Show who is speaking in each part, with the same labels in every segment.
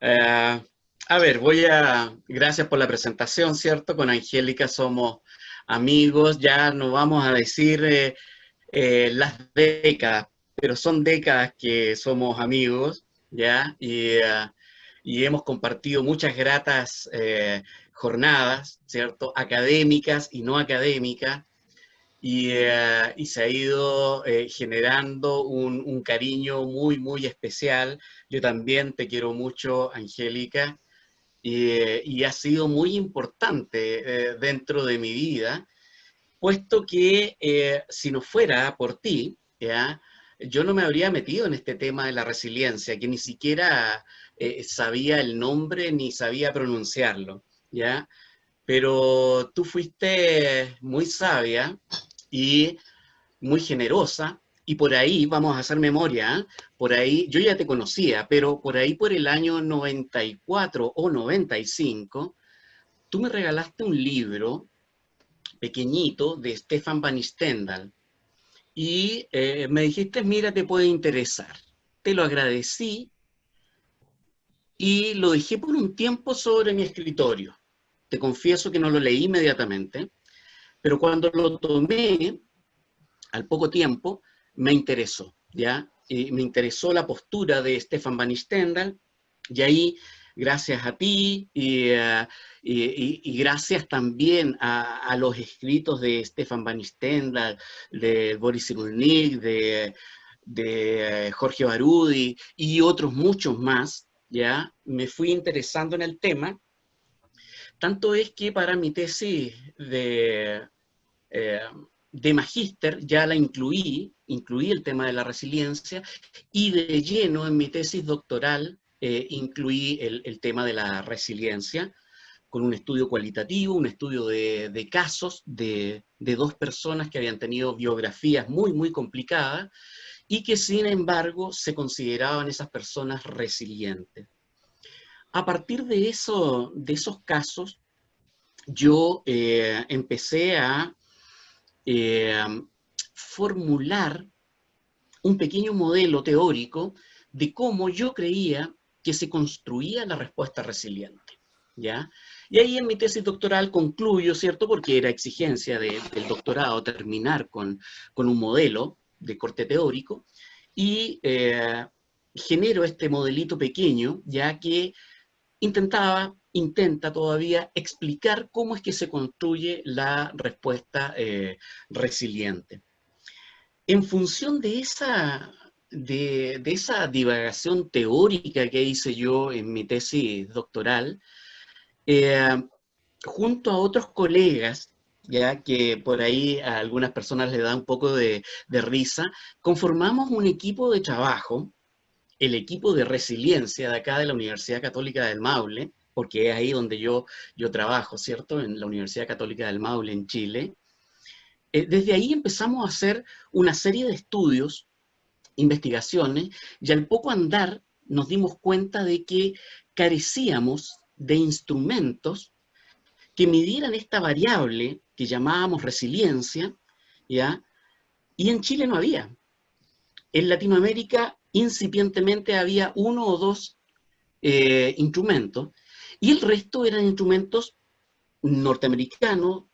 Speaker 1: Eh, gracias por la presentación, ¿cierto? Con Angélica somos amigos, ya no vamos a decir las décadas, pero son décadas que somos amigos, ¿ya? Y hemos compartido muchas gratas jornadas, ¿cierto? Académicas y no académicas, y se ha ido generando un cariño muy, muy especial. Yo también te quiero mucho, Angélica, y ha sido muy importante dentro de mi vida, puesto que si no fuera por ti, ¿ya? Yo no me habría metido en este tema de la resiliencia, que ni siquiera sabía el nombre ni sabía pronunciarlo, ¿ya? Pero tú fuiste muy sabia y muy generosa, y por ahí, vamos a hacer memoria, ¿eh? Por ahí, yo ya te conocía, pero por ahí por el año 94 o 95, tú me regalaste un libro pequeñito de Stefan Van Stendhal, y me dijiste, mira, te puede interesar. Te lo agradecí y lo dejé por un tiempo sobre mi escritorio. Te confieso que no lo leí inmediatamente, pero cuando lo tomé, al poco tiempo, me interesó, ¿ya? Y me interesó la postura de Stefan Van Stendhal, y ahí, gracias a ti y gracias también a los escritos de Stefan Van Stendhal, de Boris Cyrulnik, de Jorge Barudi y otros muchos más, ¿ya? Me fui interesando en el tema, tanto es que para mi tesis eh, de magíster ya la incluí el tema de la resiliencia, y de lleno en mi tesis doctoral incluí el tema de la resiliencia, con un estudio cualitativo, un estudio de casos de dos personas que habían tenido biografías muy, muy complicadas y que sin embargo se consideraban esas personas resilientes. A partir de esos casos, yo empecé a eh, formular un pequeño modelo teórico de cómo yo creía que se construía la respuesta resiliente, ¿ya? Y ahí en mi tesis doctoral concluyo, ¿cierto? Porque era exigencia del doctorado terminar con un modelo de corte teórico, y genero este modelito pequeño, ya que intenta todavía explicar cómo es que se construye la respuesta resiliente. En función de esa divagación teórica que hice yo en mi tesis doctoral, eh, junto a otros colegas, ya que por ahí a algunas personas les da un poco de risa, conformamos un equipo de trabajo, el equipo de resiliencia de acá de la Universidad Católica del Maule, porque es ahí donde yo trabajo, ¿cierto? En la Universidad Católica del Maule, en Chile. Desde ahí empezamos a hacer una serie de estudios, investigaciones, y al poco andar nos dimos cuenta de que carecíamos de instrumentos que midieran esta variable que llamábamos resiliencia, ¿ya? Y en Chile no había. En Latinoamérica incipientemente había uno o dos instrumentos, y el resto eran instrumentos norteamericanos,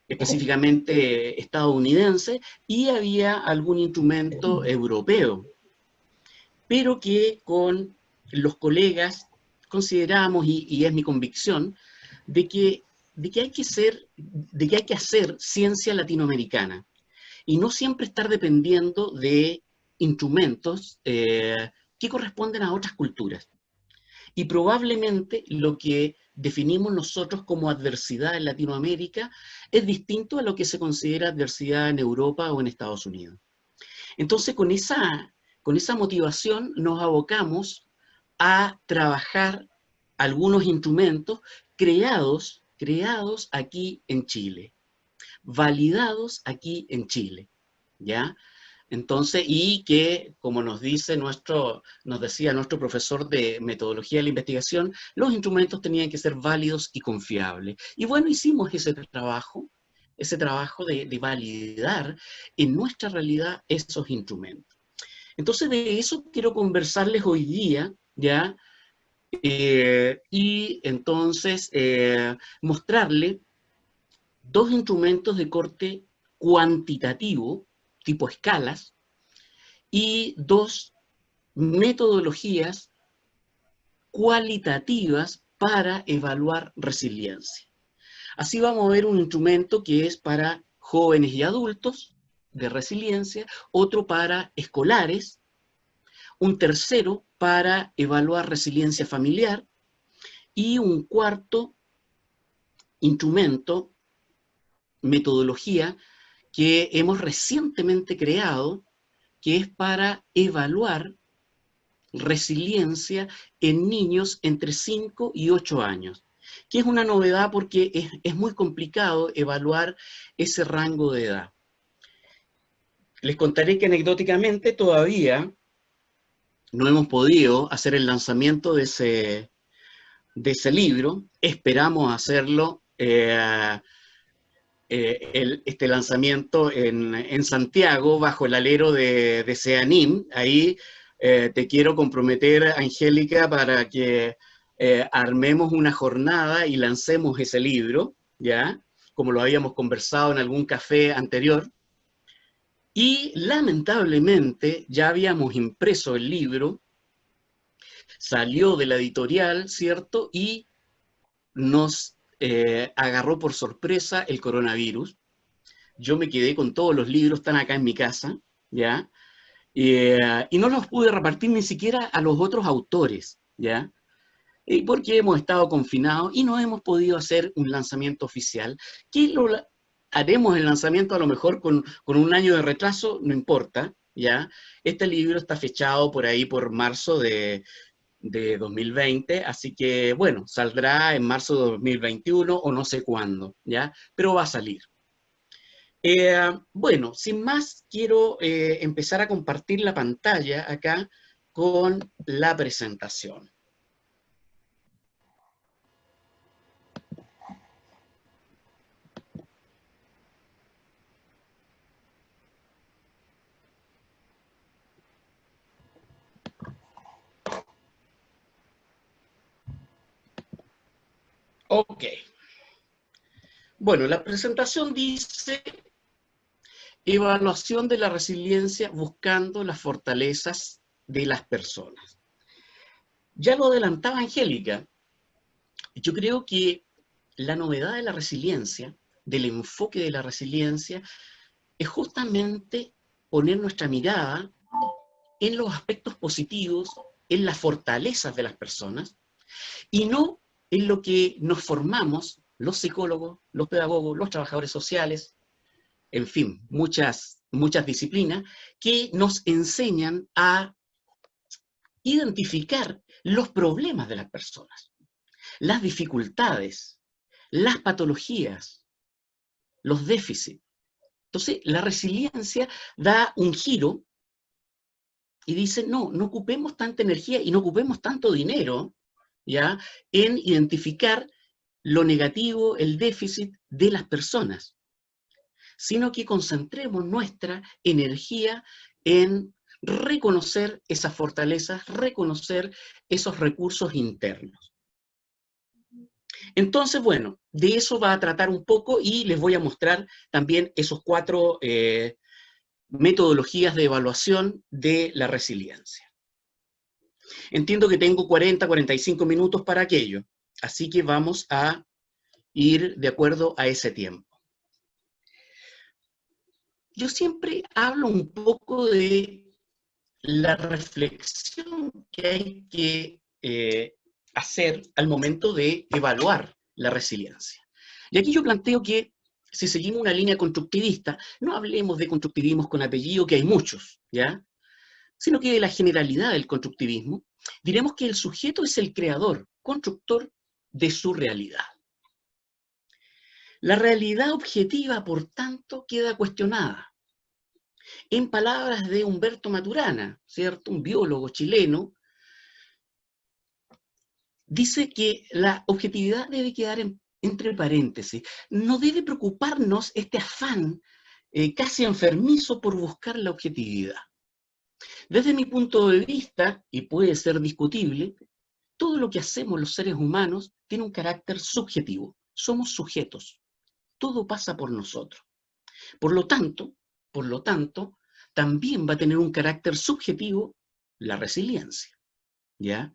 Speaker 1: específicamente estadounidense, y había algún instrumento europeo, pero que con los colegas consideramos, y es mi convicción, de que, de que hay que hacer ciencia latinoamericana, y no siempre estar dependiendo de instrumentos que corresponden a otras culturas. Y probablemente lo que definimos nosotros como adversidad en Latinoamérica es distinto a lo que se considera adversidad en Europa o en Estados Unidos. Entonces, con esa motivación nos abocamos a trabajar algunos instrumentos creados aquí en Chile, validados aquí en Chile, ¿ya? Entonces, y que, como nos decía nuestro profesor de metodología de la investigación, los instrumentos tenían que ser válidos y confiables. Y bueno, hicimos ese trabajo de validar en nuestra realidad esos instrumentos. Entonces, de eso quiero conversarles hoy día, ¿ya? y entonces mostrarle dos instrumentos de corte cuantitativo, tipo escalas, y dos metodologías cualitativas para evaluar resiliencia. Así vamos a ver un instrumento que es para jóvenes y adultos de resiliencia, otro para escolares, un tercero para evaluar resiliencia familiar y un cuarto instrumento, metodología, que hemos recientemente creado, que es para evaluar resiliencia en niños entre 5 y 8 años, que es una novedad porque es muy complicado evaluar ese rango de edad. Les contaré que anecdóticamente todavía no hemos podido hacer el lanzamiento de ese libro. Esperamos hacerlo, este lanzamiento en Santiago, bajo el alero de SEANIM. Ahí te quiero comprometer, Angélica, para que armemos una jornada y lancemos ese libro, ¿ya? Como lo habíamos conversado en algún café anterior. Y lamentablemente ya habíamos impreso el libro, salió de la editorial, ¿cierto? Y nos agarró por sorpresa el coronavirus. Yo me quedé con todos los libros, están acá en mi casa, ¿ya? Y no los pude repartir ni siquiera a los otros autores, ¿ya? Porque hemos estado confinados y no hemos podido hacer un lanzamiento oficial, que haremos el lanzamiento a lo mejor con un año de retraso, no importa, ¿ya? Este libro está fechado por ahí por marzo de 2020, así que, bueno, saldrá en marzo de 2021 o no sé cuándo, ¿ya? Pero va a salir. Bueno, sin más, quiero empezar a compartir la pantalla acá con la presentación. Ok. Bueno, la presentación dice evaluación de la resiliencia buscando las fortalezas de las personas. Ya lo adelantaba Angélica, yo creo que la novedad de la resiliencia, del enfoque de la resiliencia, es justamente poner nuestra mirada en los aspectos positivos, en las fortalezas de las personas, y no en lo que nos formamos los psicólogos, los pedagogos, los trabajadores sociales, en fin, muchas disciplinas que nos enseñan a identificar los problemas de las personas, las dificultades, las patologías, los déficits. Entonces, la resiliencia da un giro y dice, no ocupemos tanta energía y no ocupemos tanto dinero, ¿ya?, en identificar lo negativo, el déficit de las personas, sino que concentremos nuestra energía en reconocer esas fortalezas, reconocer esos recursos internos. Entonces, bueno, de eso va a tratar un poco y les voy a mostrar también esos 4 metodologías de evaluación de la resiliencia. Entiendo que tengo 45 minutos para aquello, así que vamos a ir de acuerdo a ese tiempo. Yo siempre hablo un poco de la reflexión que hay que hacer al momento de evaluar la resiliencia. Y aquí yo planteo que si seguimos una línea constructivista, no hablemos de constructivismos con apellido, que hay muchos, ¿ya?, sino que de la generalidad del constructivismo, diremos que el sujeto es el creador, constructor de su realidad. La realidad objetiva, por tanto, queda cuestionada. En palabras de Humberto Maturana, ¿cierto?, un biólogo chileno, dice que la objetividad debe quedar entre paréntesis. No debe preocuparnos este afán casi enfermizo por buscar la objetividad. Desde mi punto de vista, y puede ser discutible, todo lo que hacemos los seres humanos tiene un carácter subjetivo. Somos sujetos. Todo pasa por nosotros. Por lo tanto, también va a tener un carácter subjetivo la resiliencia, ¿ya?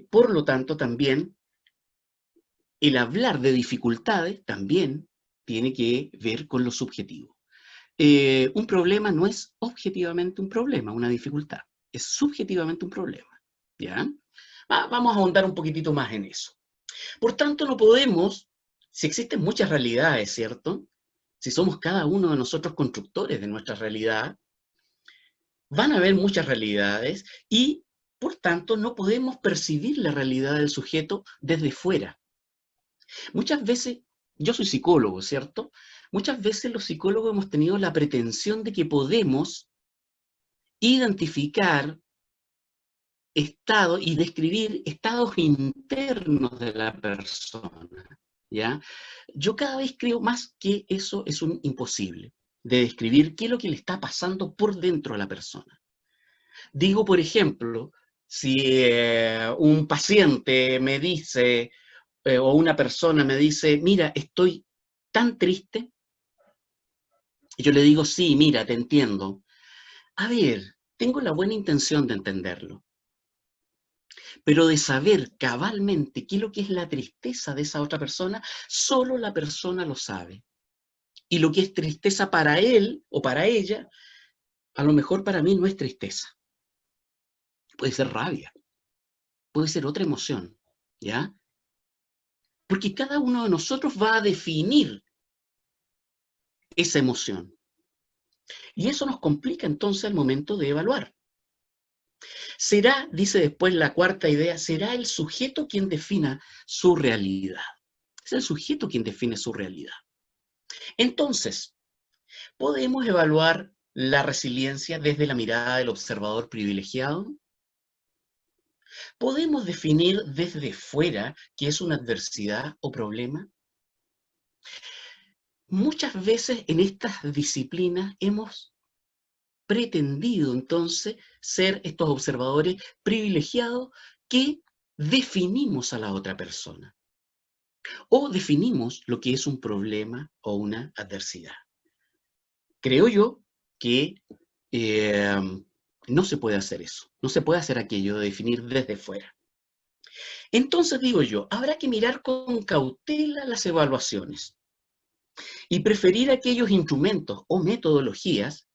Speaker 1: Por lo tanto, también el hablar de dificultades también tiene que ver con lo subjetivo. Un problema no es objetivamente un problema, una dificultad. Es subjetivamente un problema, ¿ya? Vamos a ahondar un poquitito más en eso. Por tanto, no podemos, si existen muchas realidades, ¿cierto? Si somos cada uno de nosotros constructores de nuestra realidad, van a haber muchas realidades y, por tanto, no podemos percibir la realidad del sujeto desde fuera. Muchas veces, yo soy psicólogo, ¿cierto? Muchas veces los psicólogos hemos tenido la pretensión de que podemos identificar estados y describir estados internos de la persona, ¿ya? Yo cada vez creo más que eso es un imposible, de describir qué es lo que le está pasando por dentro a la persona. Digo, por ejemplo, si un paciente me dice, o una persona me dice, mira, estoy tan triste, y yo le digo, sí, mira, te entiendo. A ver, tengo la buena intención de entenderlo, pero de saber cabalmente qué es lo que es la tristeza de esa otra persona, solo la persona lo sabe. Y lo que es tristeza para él o para ella, a lo mejor para mí no es tristeza. Puede ser rabia, puede ser otra emoción, ¿ya? Porque cada uno de nosotros va a definir esa emoción. Y eso nos complica entonces al momento de evaluar. Será, dice después la cuarta idea, será el sujeto quien defina su realidad. Es el sujeto quien define su realidad. Entonces, ¿podemos evaluar la resiliencia desde la mirada del observador privilegiado? ¿Podemos definir desde fuera qué es una adversidad o problema? Muchas veces en estas disciplinas hemos pretendido entonces ser estos observadores privilegiados que definimos a la otra persona o definimos lo que es un problema o una adversidad. Creo yo que no se puede hacer eso, no se puede hacer aquello de definir desde fuera. Entonces digo yo, habrá que mirar con cautela las evaluaciones y preferir aquellos instrumentos o metodologías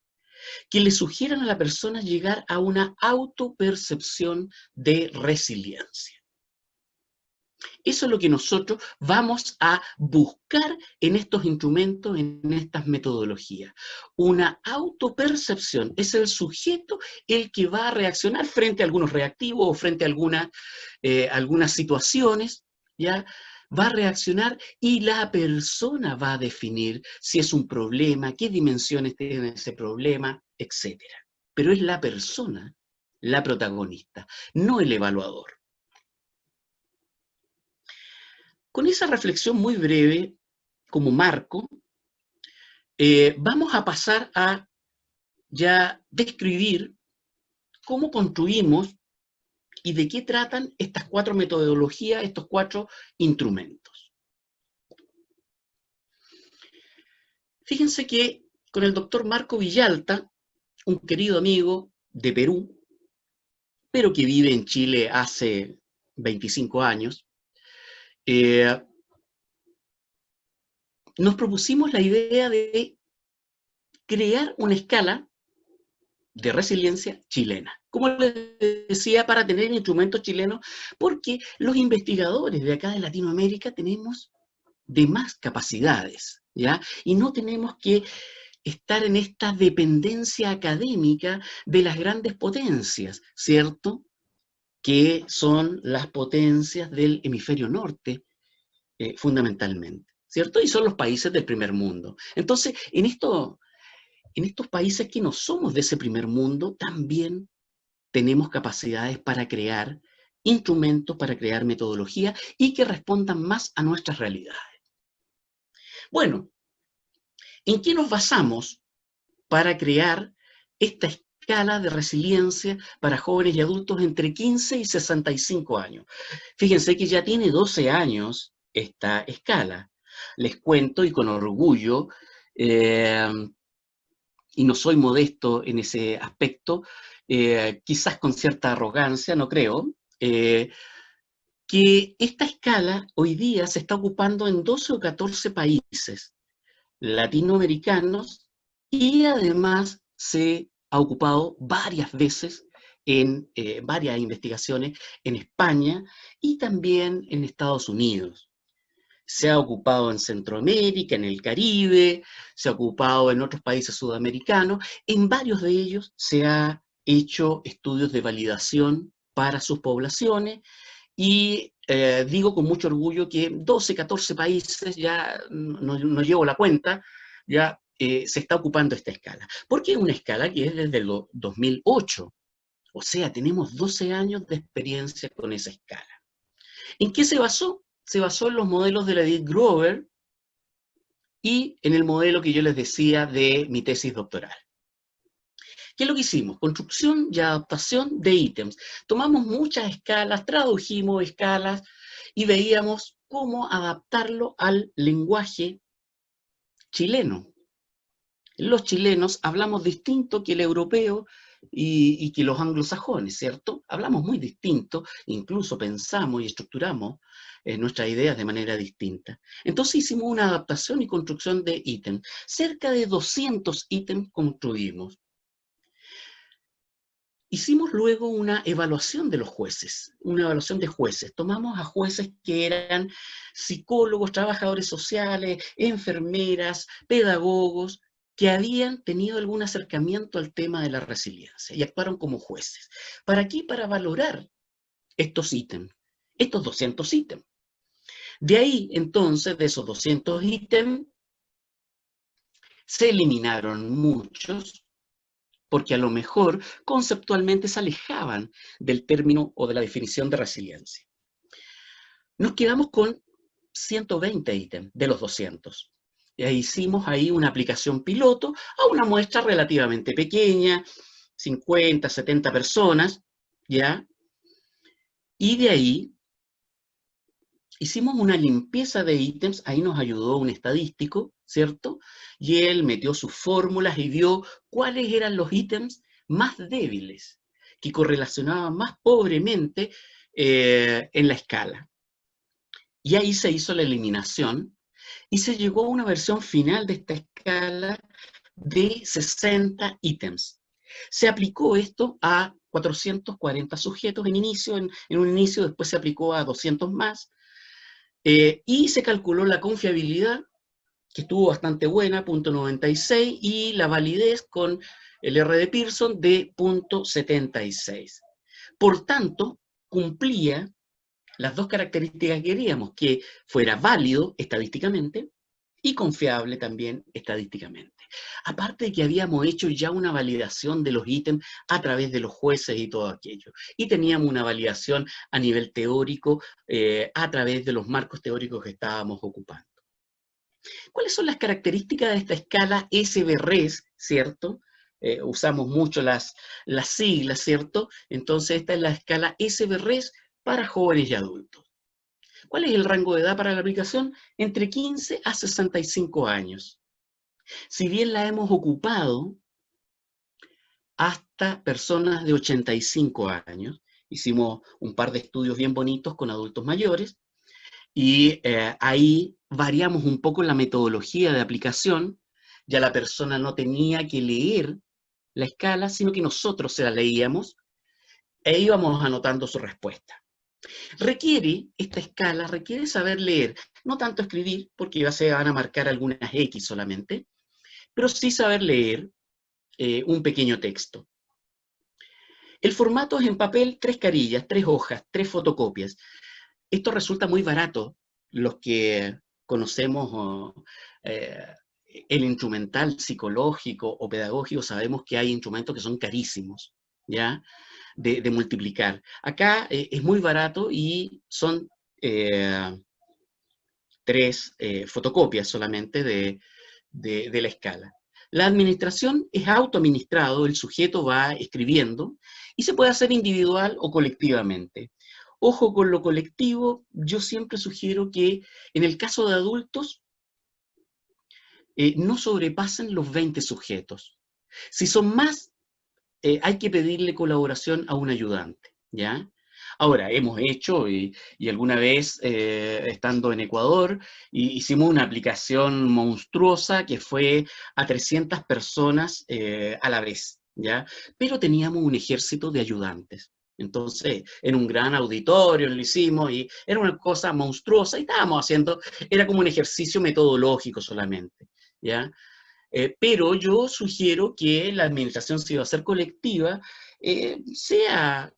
Speaker 1: que le sugieran a la persona llegar a una autopercepción de resiliencia. Eso es lo que nosotros vamos a buscar en estos instrumentos, en estas metodologías. Una autopercepción. Es el sujeto el que va a reaccionar frente a algunos reactivos o frente a algunas situaciones, ¿ya? Va a reaccionar y la persona va a definir si es un problema, qué dimensiones tiene ese problema, etc. Pero es la persona la protagonista, no el evaluador. Con esa reflexión muy breve como marco, vamos a pasar a ya describir cómo construimos y de qué tratan estas cuatro metodologías, estos cuatro instrumentos. Fíjense que con el doctor Marco Villalta, un querido amigo de Perú, pero que vive en Chile hace 25 años, nos propusimos la idea de crear una escala de resiliencia chilena. Como les decía, para tener instrumentos chilenos, porque los investigadores de acá de Latinoamérica tenemos de más capacidades, ¿ya? Y no tenemos que estar en esta dependencia académica de las grandes potencias, ¿cierto? Que son las potencias del hemisferio norte, fundamentalmente, ¿cierto? Y son los países del primer mundo. Entonces, en estos países que no somos de ese primer mundo, también tenemos capacidades para crear instrumentos, para crear metodologías y que respondan más a nuestras realidades. Bueno, ¿en qué nos basamos para crear esta escala de resiliencia para jóvenes y adultos entre 15 y 65 años. Fíjense que ya tiene 12 años esta escala. Les cuento, y con orgullo, y no soy modesto en ese aspecto, quizás con cierta arrogancia, no creo, que esta escala hoy día se está ocupando en 12 o 14 países latinoamericanos y además se ha ocupado varias veces en varias investigaciones en España y también en Estados Unidos. Se ha ocupado en Centroamérica, en el Caribe, se ha ocupado en otros países sudamericanos. En varios de ellos se ha hecho estudios de validación para sus poblaciones y digo con mucho orgullo que 12, 14 países, ya no llevo la cuenta, ya se está ocupando esta escala. Porque es una escala que es desde el 2008. O sea, tenemos 12 años de experiencia con esa escala. ¿En qué se basó? Se basó en los modelos de la Edith Grover y en el modelo que yo les decía de mi tesis doctoral. ¿Qué es lo que hicimos? Construcción y adaptación de ítems. Tomamos muchas escalas, tradujimos escalas y veíamos cómo adaptarlo al lenguaje chileno. Los chilenos hablamos distinto que el europeo y que los anglosajones, ¿cierto? Hablamos muy distinto, incluso pensamos y estructuramos nuestras ideas de manera distinta. Entonces hicimos una adaptación y construcción de ítems. Cerca de 200 ítems construimos. Hicimos luego una evaluación de los jueces, una evaluación de jueces. Tomamos a jueces que eran psicólogos, trabajadores sociales, enfermeras, pedagogos, que habían tenido algún acercamiento al tema de la resiliencia y actuaron como jueces. ¿Para qué? Para valorar estos ítems, estos 200 ítems. De ahí, entonces, de esos 200 ítems, se eliminaron muchos, porque a lo mejor conceptualmente se alejaban del término o de la definición de resiliencia. Nos quedamos con 120 ítems de los 200. E hicimos ahí una aplicación piloto a una muestra relativamente pequeña, 50, 70 personas, ¿ya? Y de ahí hicimos una limpieza de ítems, ahí nos ayudó un estadístico, ¿cierto? Y él metió sus fórmulas y vio cuáles eran los ítems más débiles, que correlacionaban más pobremente en la escala. Y ahí se hizo la eliminación y se llegó a una versión final de esta escala de 60 ítems. Se aplicó esto a 440 sujetos en un inicio, después se aplicó a 200 más, y se calculó la confiabilidad, que estuvo bastante buena, 0.96, y la validez con el R de Pearson de 0.76. Por tanto, cumplía las dos características que queríamos, que fuera válido estadísticamente y confiable también estadísticamente. Aparte de que habíamos hecho ya una validación de los ítems a través de los jueces y todo aquello. Y teníamos una validación a nivel teórico a través de los marcos teóricos que estábamos ocupando. ¿Cuáles son las características de esta escala SBRES, cierto? Usamos mucho las siglas, ¿cierto? Entonces esta es la escala SBRES para jóvenes y adultos. ¿Cuál es el rango de edad para la aplicación? Entre 15 a 65 años. Si bien la hemos ocupado hasta personas de 85 años, hicimos un par de estudios bien bonitos con adultos mayores, y ahí variamos un poco la metodología de aplicación. Ya la persona no tenía que leer la escala, sino que nosotros se la leíamos e íbamos anotando su respuesta. Esta escala requiere saber leer, no tanto escribir, porque ya se van a marcar algunas X solamente, pero sí saber leer un pequeño texto. El formato es en papel, 3 carillas, 3 hojas, 3 fotocopias. Esto resulta muy barato. Los que conocemos el instrumental psicológico o pedagógico sabemos que hay instrumentos que son carísimos, ¿ya? De multiplicar. Acá es muy barato y son 3 fotocopias solamente de la escala. La administración es autoadministrado, el sujeto va escribiendo y se puede hacer individual o colectivamente. Ojo con lo colectivo, yo siempre sugiero que en el caso de adultos no sobrepasen los 20 sujetos. Si son más, hay que pedirle colaboración a un ayudante, ¿ya? Ahora, hemos hecho, y alguna vez estando en Ecuador, hicimos una aplicación monstruosa que fue a 300 personas a la vez, ¿ya? Pero teníamos un ejército de ayudantes. Entonces, en un gran auditorio lo hicimos y era una cosa monstruosa y estábamos haciendo, era como un ejercicio metodológico solamente, ¿ya? Pero yo sugiero que la administración, si va a ser colectiva,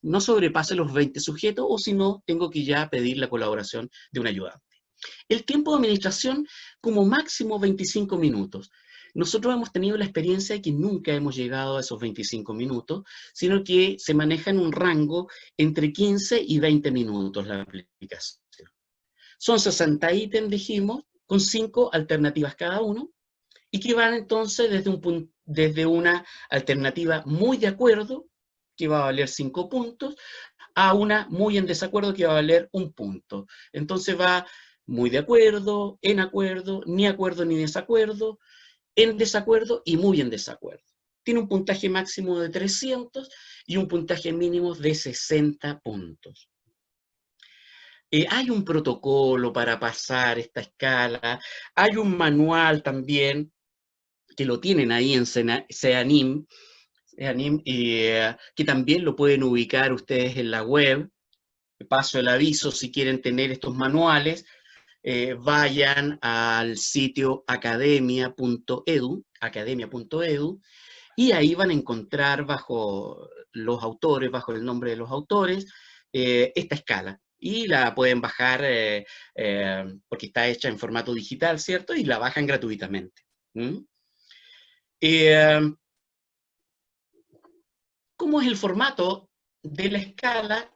Speaker 1: no sobrepase los 20 sujetos, o si no, tengo que ya pedir la colaboración de un ayudante. El tiempo de administración, como máximo 25 minutos. Nosotros hemos tenido la experiencia de que nunca hemos llegado a esos 25 minutos, sino que se maneja en un rango entre 15 y 20 minutos la aplicación. Son 60 ítems, dijimos, con 5 alternativas cada uno, y que van entonces desde una alternativa muy de acuerdo, que va a valer 5 puntos, a una muy en desacuerdo, que va a valer 1 punto. Entonces va muy de acuerdo, ni acuerdo ni desacuerdo, en desacuerdo y muy en desacuerdo. Tiene un puntaje máximo de 300 y un puntaje mínimo de 60 puntos. Hay un protocolo para pasar esta escala, hay un manual también, que lo tienen ahí en Seanim, que también lo pueden ubicar ustedes en la web. Paso el aviso, si quieren tener estos manuales, vayan al sitio academia.edu, y ahí van a encontrar bajo los autores, bajo el nombre de los autores, esta escala. Y la pueden bajar porque está hecha en formato digital, ¿cierto? Y la bajan gratuitamente. ¿Cómo es el formato de la escala?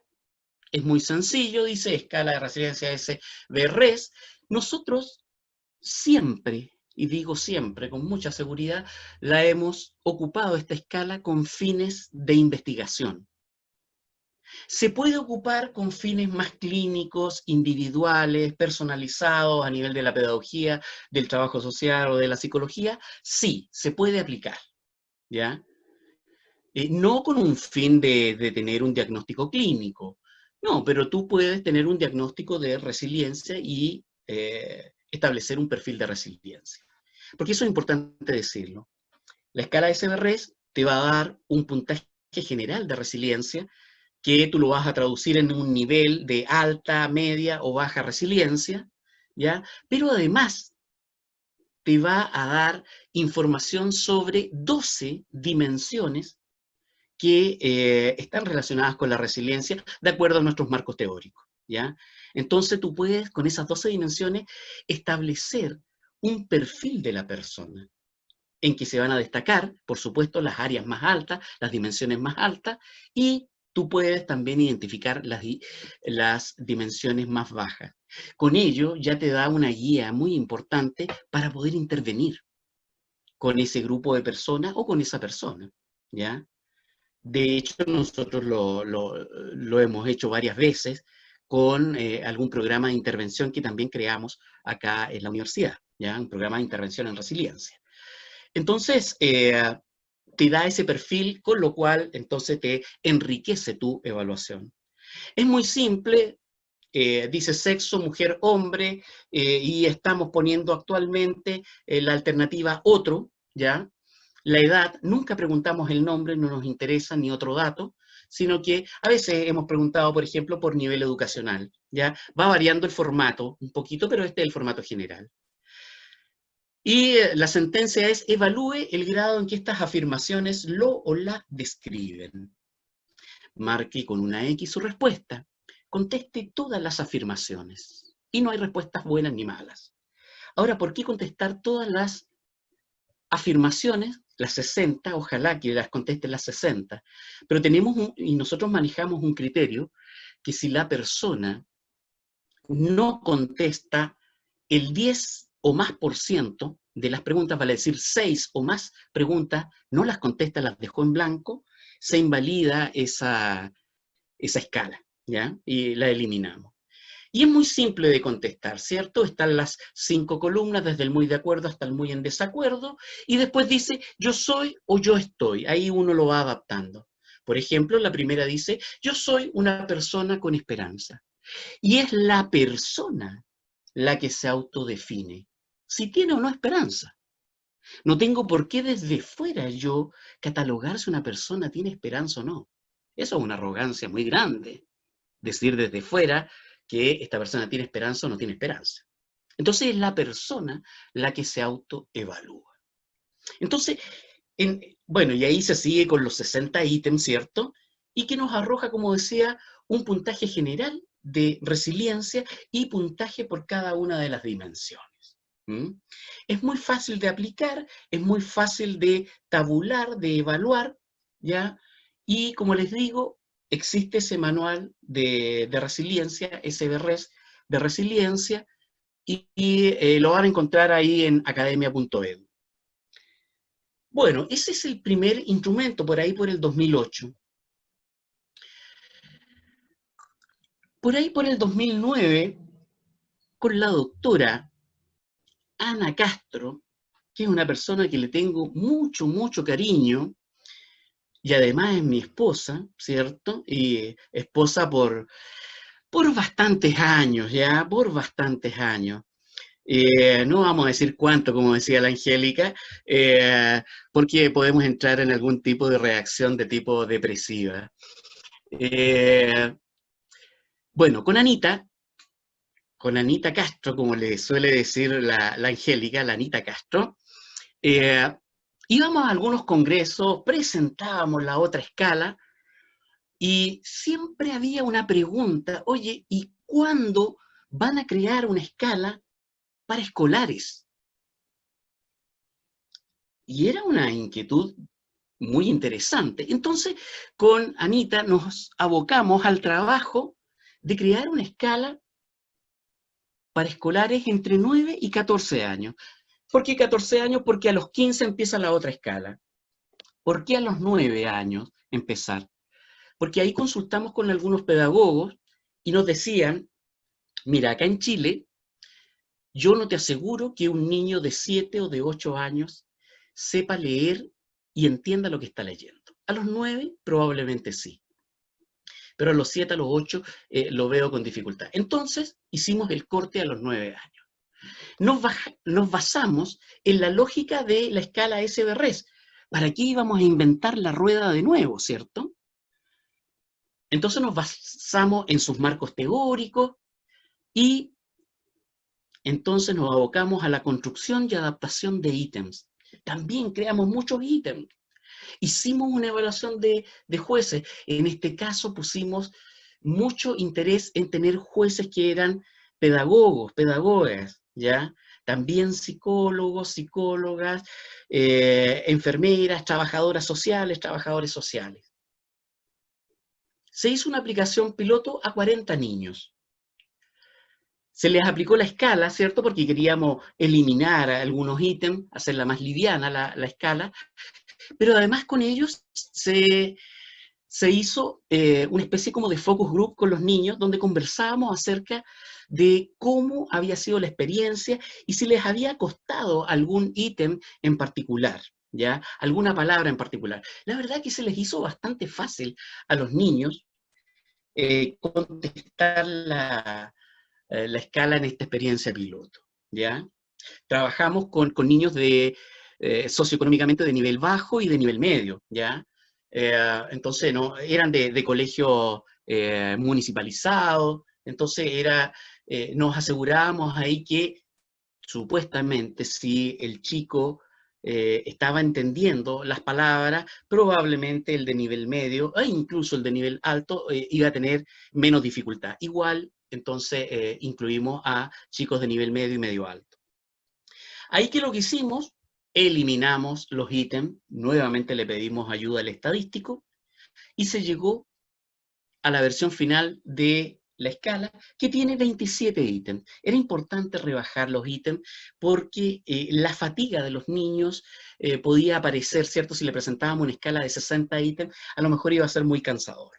Speaker 1: Es muy sencillo, dice escala de resiliencia SBRES. Nosotros siempre, y digo siempre con mucha seguridad, la hemos ocupado esta escala con fines de investigación. ¿Se puede ocupar con fines más clínicos, individuales, personalizados a nivel de la pedagogía, del trabajo social o de la psicología? Sí, se puede aplicar, ¿ya? No con un fin de tener un diagnóstico clínico, no, pero tú puedes tener un diagnóstico de resiliencia y establecer un perfil de resiliencia. Porque eso es importante decirlo. La escala SBRES te va a dar un puntaje general de resiliencia que tú lo vas a traducir en un nivel de alta, media o baja resiliencia, ¿ya? Pero además te va a dar información sobre 12 dimensiones que están relacionadas con la resiliencia de acuerdo a nuestros marcos teóricos, ¿ya? Entonces tú puedes, con esas 12 dimensiones, establecer un perfil de la persona, en que se van a destacar, por supuesto, las áreas más altas, las dimensiones más altas, y tú puedes también identificar las dimensiones más bajas. Con ello ya te da una guía muy importante para poder intervenir con ese grupo de personas o con esa persona, ¿ya? De hecho, nosotros lo hemos hecho varias veces con algún programa de intervención que también creamos acá en la universidad, ¿ya? Un programa de intervención en resiliencia. Entonces, te da ese perfil, con lo cual entonces te enriquece tu evaluación. Es muy simple, dice sexo, mujer, hombre, y estamos poniendo actualmente la alternativa otro, ¿ya? La edad, nunca preguntamos el nombre, no nos interesa ni otro dato, sino que a veces hemos preguntado, por ejemplo, por nivel educacional, ¿ya? Va variando el formato un poquito, pero este es el formato general. Y la sentencia es: evalúe el grado en que estas afirmaciones lo o la describen. Marque con una X su respuesta. Conteste todas las afirmaciones. Y no hay respuestas buenas ni malas. Ahora, ¿por qué contestar todas las afirmaciones? Las 60, ojalá que las contesten las 60. Pero y nosotros manejamos un criterio que si la persona no contesta el 10 o más % de las preguntas, vale decir 6 o más preguntas, no las contesta, las dejó en blanco, se invalida esa escala, ¿ya? Y la eliminamos. Y es muy simple de contestar, ¿cierto? Están las 5 columnas, desde el muy de acuerdo hasta el muy en desacuerdo, y después dice yo soy o yo estoy. Ahí uno lo va adaptando. Por ejemplo, la primera dice, yo soy una persona con esperanza. Y es la persona la que se autodefine, si tiene o no esperanza. No tengo por qué desde fuera yo catalogar si una persona tiene esperanza o no. Eso es una arrogancia muy grande, decir desde fuera que esta persona tiene esperanza o no tiene esperanza. Entonces es la persona la que se autoevalúa. Entonces, bueno, y ahí se sigue con los 60 ítems, ¿cierto? Y que nos arroja, como decía, un puntaje general de resiliencia y puntaje por cada una de las dimensiones. ¿Mm? Es muy fácil de aplicar, es muy fácil de tabular, de evaluar, ¿ya? Y como les digo, existe ese manual de resiliencia, SBRES, de resiliencia, y lo van a encontrar ahí en academia.edu. Bueno, ese es el primer instrumento, por ahí por el 2008. Por ahí por el 2009, con la doctora Ana Castro, que es una persona que le tengo mucho, mucho cariño, y además es mi esposa, ¿cierto? Y esposa por bastantes años, ya, por bastantes años. No vamos a decir cuánto, como decía la Angélica, porque podemos entrar en algún tipo de reacción de tipo depresiva. Bueno, con Anita Castro, como le suele decir la Angélica, la Anita Castro, eh, íbamos a algunos congresos, presentábamos la otra escala, y siempre había una pregunta, oye, ¿y cuándo van a crear una escala para escolares? Y era una inquietud muy interesante. Entonces, con Anita nos abocamos al trabajo de crear una escala para escolares entre 9 y 14 años. ¿Por qué 14 años? Porque a los 15 empieza la otra escala. ¿Por qué a los 9 años empezar? Porque ahí consultamos con algunos pedagogos y nos decían, mira, acá en Chile, yo no te aseguro que un niño de 7 o de 8 años sepa leer y entienda lo que está leyendo. A los 9 probablemente sí, pero a los 7, a los 8 lo veo con dificultad. Entonces hicimos el corte a los 9 años. Nos basamos en la lógica de la escala SBRES. ¿Para qué íbamos a inventar la rueda de nuevo, cierto? Entonces nos basamos en sus marcos teóricos y entonces nos abocamos a la construcción y adaptación de ítems. También creamos muchos ítems. Hicimos una evaluación de jueces. En este caso pusimos mucho interés en tener jueces que eran pedagogos, pedagogas, ¿ya? También psicólogos, psicólogas, enfermeras, trabajadoras sociales, trabajadores sociales. Se hizo una aplicación piloto a 40 niños. Se les aplicó la escala, ¿cierto? Porque queríamos eliminar algunos ítems, hacerla más liviana la escala, pero además con ellos se hizo una especie como de focus group con los niños, donde conversábamos acerca de cómo había sido la experiencia y si les había costado algún ítem en particular, ¿ya? Alguna palabra en particular. La verdad que se les hizo bastante fácil a los niños contestar la escala en esta experiencia piloto, ¿ya? Trabajamos con niños socioeconómicamente de nivel bajo y de nivel medio, ¿ya? Entonces, no, eran de colegio municipalizado, entonces nos asegurábamos ahí que supuestamente si el chico estaba entendiendo las palabras, probablemente el de nivel medio e incluso el de nivel alto iba a tener menos dificultad. Igual, entonces, incluimos a chicos de nivel medio y medio alto. Ahí que lo que hicimos, eliminamos los ítems, nuevamente le pedimos ayuda al estadístico y se llegó a la versión final de la escala, que tiene 27 ítems. Era importante rebajar los ítems porque la fatiga de los niños podía aparecer, ¿cierto? Si le presentábamos una escala de 60 ítems, a lo mejor iba a ser muy cansador.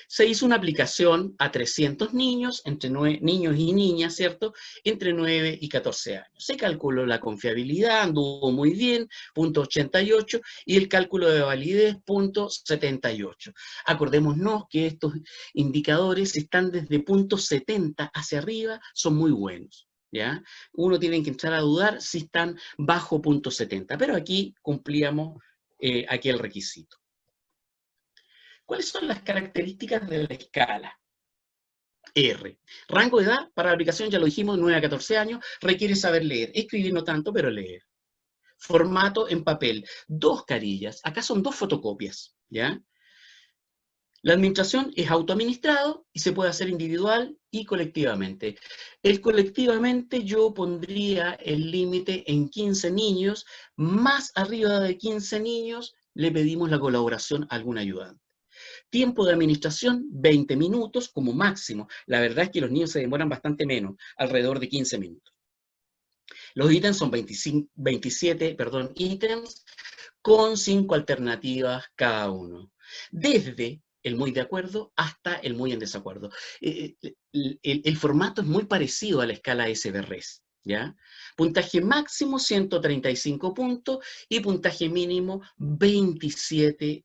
Speaker 1: Se hizo una aplicación a 300 niños, entre niños y niñas, ¿cierto? Entre 9 y 14 años. Se calculó la confiabilidad, anduvo muy bien, punto 88, y el cálculo de validez, punto 78. Acordémonos que estos indicadores están desde punto 70 hacia arriba, son muy buenos. ¿Ya? Uno tiene que entrar a dudar si están bajo punto 70, pero aquí cumplíamos aquel requisito. ¿Cuáles son las características de la escala? R. Rango de edad para la aplicación, ya lo dijimos, 9 a 14 años, requiere saber leer. Escribir no tanto, pero leer. Formato en papel, 2 carillas. Acá son 2 fotocopias, ¿ya? La administración es autoadministrado y se puede hacer individual y colectivamente. El colectivamente yo pondría el límite en 15 niños, más arriba de 15 niños le pedimos la colaboración a algún ayudante. Tiempo de administración, 20 minutos como máximo. La verdad es que los niños se demoran bastante menos, alrededor de 15 minutos. Los ítems son 27 ítems con 5 alternativas cada uno. Desde el muy de acuerdo hasta el muy en desacuerdo. El formato es muy parecido a la escala SBRES, ¿ya? Puntaje máximo 135 puntos y puntaje mínimo 27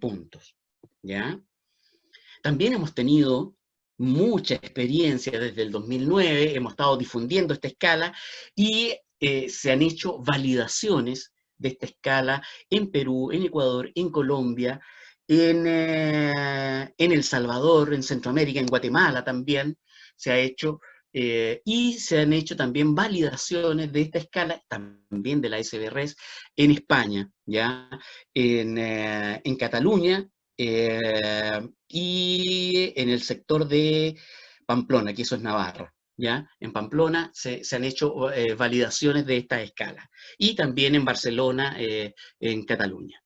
Speaker 1: puntos. ¿Ya? También hemos tenido mucha experiencia desde el 2009, hemos estado difundiendo esta escala y se han hecho validaciones de esta escala en Perú, en Ecuador, en Colombia, en El Salvador, en Centroamérica, en Guatemala también se ha hecho, y se han hecho también validaciones de esta escala, también de la SBRES, en España, ¿ya? En Cataluña, y en el sector de Pamplona, que eso es Navarra, ¿ya? En Pamplona se han hecho validaciones de esta escala. Y también en Barcelona, en Cataluña.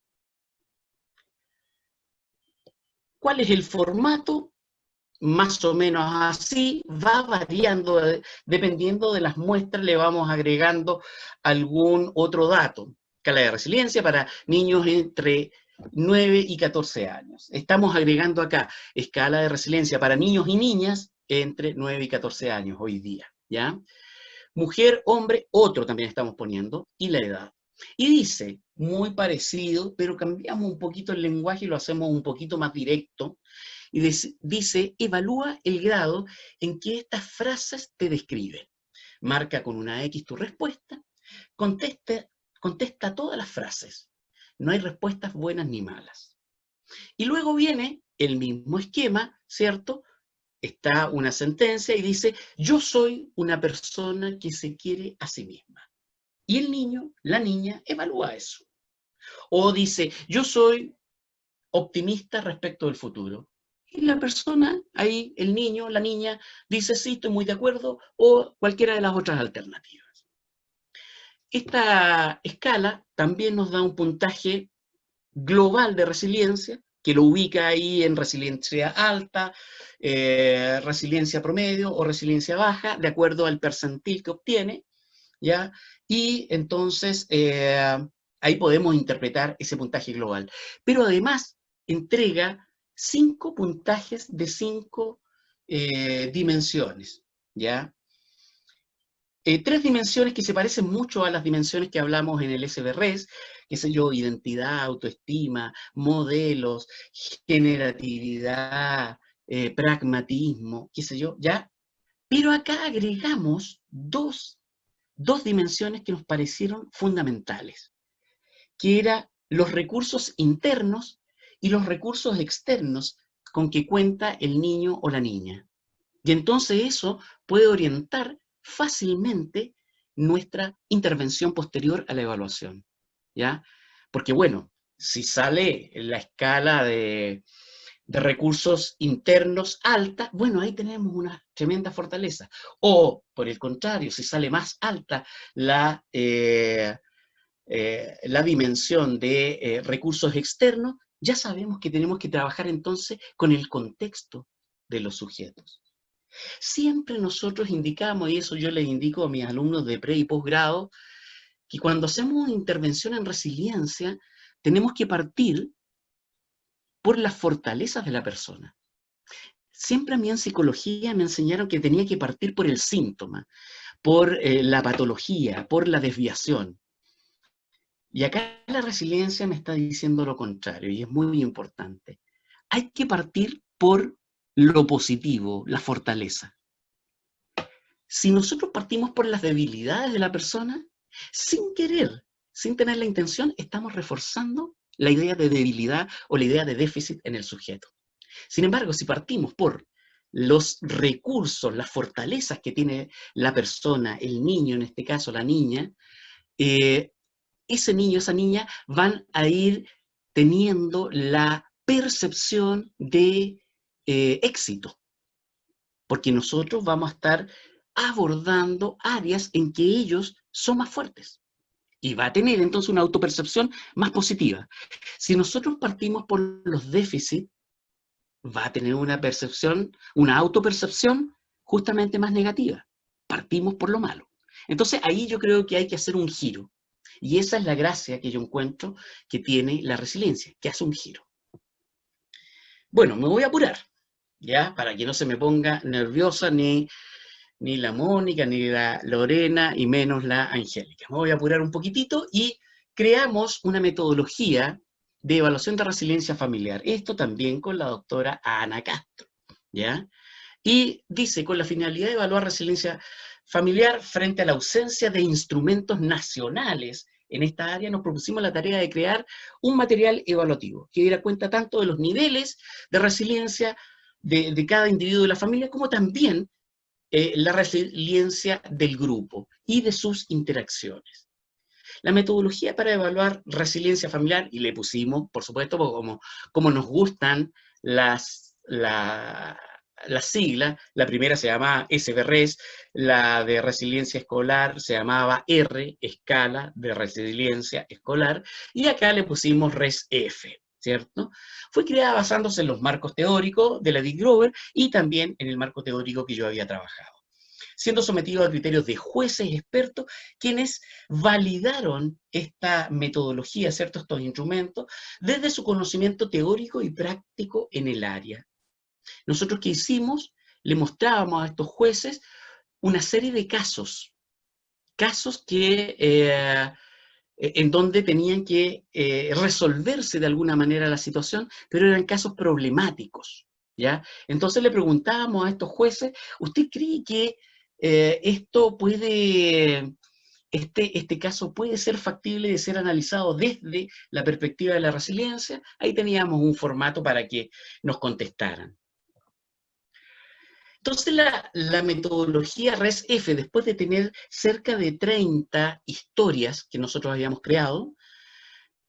Speaker 1: ¿Cuál es el formato? Más o menos así, va variando, dependiendo de las muestras, le vamos agregando algún otro dato. Escala de resiliencia para niños entre 9 y 14 años. Estamos agregando acá escala de resiliencia para niños y niñas entre 9 y 14 años hoy día, ¿ya? Mujer, hombre, otro también estamos poniendo, y la edad. Y dice, muy parecido, pero cambiamos un poquito el lenguaje y lo hacemos un poquito más directo, y dice, evalúa el grado en que estas frases te describen. Marca con una X tu respuesta, contesta todas las frases. No hay respuestas buenas ni malas. Y luego viene el mismo esquema, ¿cierto? Está una sentencia y dice, yo soy una persona que se quiere a sí misma. Y el niño, la niña, evalúa eso. O dice, yo soy optimista respecto del futuro. Y la persona, ahí el niño, la niña, dice sí, estoy muy de acuerdo, o cualquiera de las otras alternativas. Esta escala también nos da un puntaje global de resiliencia, que lo ubica ahí en resiliencia alta, resiliencia promedio o resiliencia baja, de acuerdo al percentil que obtiene, ¿ya? Y entonces ahí podemos interpretar ese puntaje global. Pero además entrega 5 puntajes de 5 dimensiones, ¿ya? 3 dimensiones que se parecen mucho a las dimensiones que hablamos en el SBRES, qué sé yo, identidad, autoestima, modelos, generatividad, pragmatismo, qué sé yo, ¿ya? Pero acá agregamos dos dimensiones que nos parecieron fundamentales, que eran los recursos internos y los recursos externos con que cuenta el niño o la niña. Y entonces eso puede orientar fácilmente nuestra intervención posterior a la evaluación, ¿ya? Porque bueno, si sale la escala de recursos internos alta, bueno, ahí tenemos una tremenda fortaleza. O, por el contrario, si sale más alta la dimensión de recursos externos, ya sabemos que tenemos que trabajar entonces con el contexto de los sujetos. Siempre nosotros indicamos, y eso yo les indico a mis alumnos de pre y posgrado, que cuando hacemos una intervención en resiliencia, tenemos que partir por las fortalezas de la persona. Siempre a mí en psicología me enseñaron que tenía que partir por el síntoma, por la patología, por la desviación. Y acá la resiliencia me está diciendo lo contrario, y es muy importante. Hay que partir por lo positivo, la fortaleza. Si nosotros partimos por las debilidades de la persona, sin querer, sin tener la intención, estamos reforzando la idea de debilidad o la idea de déficit en el sujeto. Sin embargo, si partimos por los recursos, las fortalezas que tiene la persona, el niño, en este caso la niña, ese niño, esa niña van a ir teniendo la percepción de éxito, porque nosotros vamos a estar abordando áreas en que ellos son más fuertes. Y va a tener entonces una autopercepción más positiva. Si nosotros partimos por los déficits, va a tener una percepción, una autopercepción justamente más negativa. Partimos por lo malo. Entonces ahí yo creo que hay que hacer un giro. Y esa es la gracia que yo encuentro que tiene la resiliencia, que hace un giro. Bueno, me voy a apurar, ¿ya? Para que no se me ponga nerviosa ni la Mónica, ni la Lorena, y menos la Angélica. Me voy a apurar un poquitito y creamos una metodología de evaluación de resiliencia familiar. Esto también con la doctora Ana Castro, ¿ya? Y dice, con la finalidad de evaluar resiliencia familiar frente a la ausencia de instrumentos nacionales en esta área, nos propusimos la tarea de crear un material evaluativo que diera cuenta tanto de los niveles de resiliencia de cada individuo de la familia, como también la resiliencia del grupo y de sus interacciones. La metodología para evaluar resiliencia familiar, y le pusimos, por supuesto, como nos gustan las siglas, la primera se llamaba SBRES, la de resiliencia escolar se llamaba R, escala de resiliencia escolar, y acá le pusimos RES-F, ¿cierto? Fue creada basándose en los marcos teóricos de la Dick Grover y también en el marco teórico que yo había trabajado, siendo sometido a criterios de jueces expertos, quienes validaron esta metodología, ¿cierto?, estos instrumentos, desde su conocimiento teórico y práctico en el área. Nosotros, ¿qué hicimos? Le mostrábamos a estos jueces una serie de casos que en donde tenían que resolverse de alguna manera la situación, pero eran casos problemáticos, ¿ya? Entonces le preguntábamos a estos jueces, ¿usted cree que esto puede, este caso puede ser factible de ser analizado desde la perspectiva de la resiliencia? Ahí teníamos un formato para que nos contestaran. Entonces la metodología RES-F, después de tener cerca de 30 historias que nosotros habíamos creado,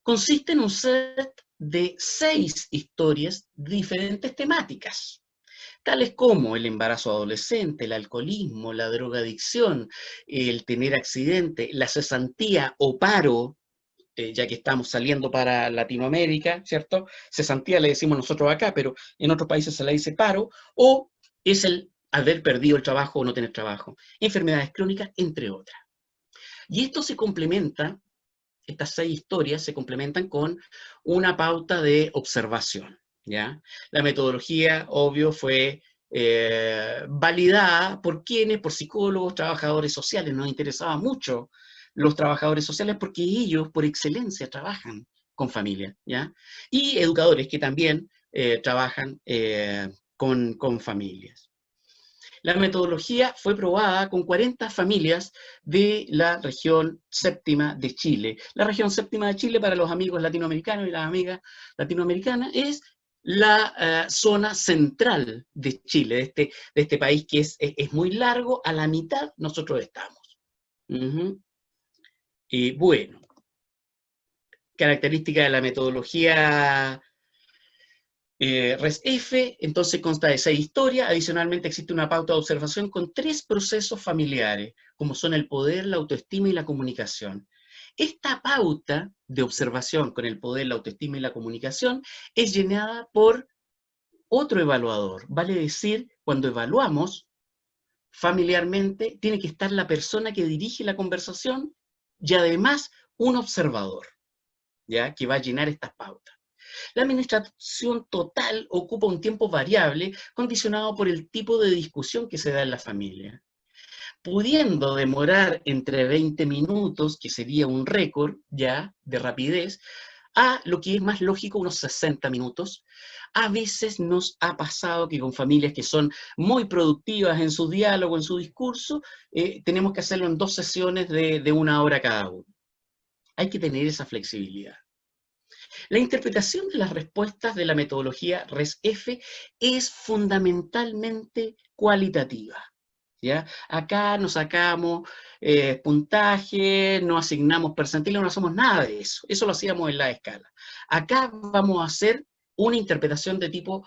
Speaker 1: consiste en un set de 6 historias de diferentes temáticas, tales como el embarazo adolescente, el alcoholismo, la drogadicción, el tener accidente, la cesantía o paro, ya que estamos saliendo para Latinoamérica, ¿cierto? Cesantía le decimos nosotros acá, pero en otros países se le dice paro, o es el haber perdido el trabajo o no tener trabajo, enfermedades crónicas, entre otras. Y esto se complementa, estas 6 historias se complementan con una pauta de observación, ¿ya? La metodología, obvio, fue validada por quienes, por psicólogos, trabajadores sociales. Nos interesaba mucho los trabajadores sociales porque ellos, por excelencia, trabajan con familias, ¿ya? Y educadores que también trabajan con familias. La metodología fue probada con 40 familias de la región séptima de Chile. La región séptima de Chile, para los amigos latinoamericanos y las amigas latinoamericanas, es la zona central de Chile, de este país que es muy largo, a la mitad nosotros estamos. Y bueno, característica de la metodología RES-F, entonces consta de 6 historias, adicionalmente existe una pauta de observación con 3 procesos familiares, como son el poder, la autoestima y la comunicación. Esta pauta de observación con el poder, la autoestima y la comunicación es llenada por otro evaluador. Vale decir, cuando evaluamos familiarmente, tiene que estar la persona que dirige la conversación y además un observador, ¿ya? Que va a llenar estas pautas. La administración total ocupa un tiempo variable condicionado por el tipo de discusión que se da en la familia, pudiendo demorar entre 20 minutos, que sería un récord ya de rapidez, a lo que es más lógico, unos 60 minutos. A veces nos ha pasado que con familias que son muy productivas en su diálogo, en su discurso, tenemos que hacerlo en 2 sesiones de 1 hora cada uno. Hay que tener esa flexibilidad. La interpretación de las respuestas de la metodología RESF es fundamentalmente cualitativa, ¿ya? Acá no sacamos puntaje, no asignamos percentiles, no hacemos nada de eso. Eso lo hacíamos en la escala. Acá vamos a hacer una interpretación de tipo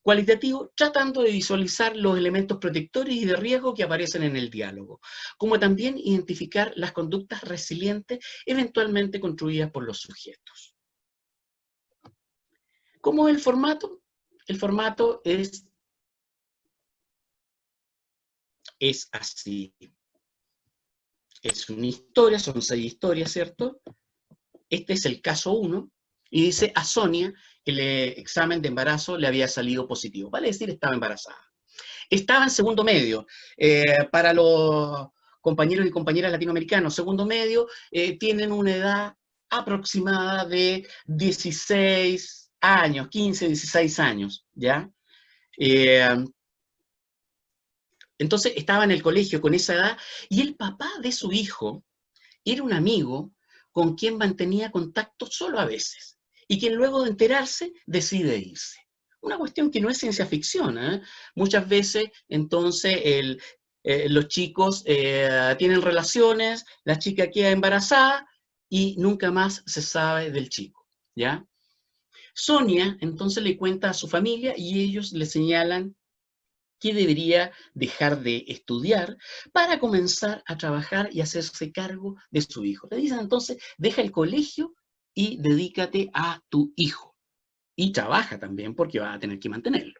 Speaker 1: cualitativo, tratando de visualizar los elementos protectores y de riesgo que aparecen en el diálogo, como también identificar las conductas resilientes eventualmente construidas por los sujetos. ¿Cómo es el formato? El formato es así. Es una historia, son 6 historias, ¿cierto? Este es el caso 1, y dice a Sonia el examen de embarazo le había salido positivo. Vale decir, estaba embarazada. Estaba en segundo medio. Para los compañeros y compañeras latinoamericanos, segundo medio, tienen una edad aproximada de 16 años, 15, 16 años, ¿ya? Entonces estaba en el colegio con esa edad y el papá de su hijo era un amigo con quien mantenía contacto solo a veces y quien luego de enterarse decide irse. Una cuestión que no es ciencia ficción, ¿eh? Muchas veces entonces los chicos tienen relaciones, la chica queda embarazada y nunca más se sabe del chico, ¿ya? Sonia entonces le cuenta a su familia y ellos le señalan que debería dejar de estudiar para comenzar a trabajar y hacerse cargo de su hijo. Le dicen entonces, deja el colegio y dedícate a tu hijo. Y trabaja también porque va a tener que mantenerlo.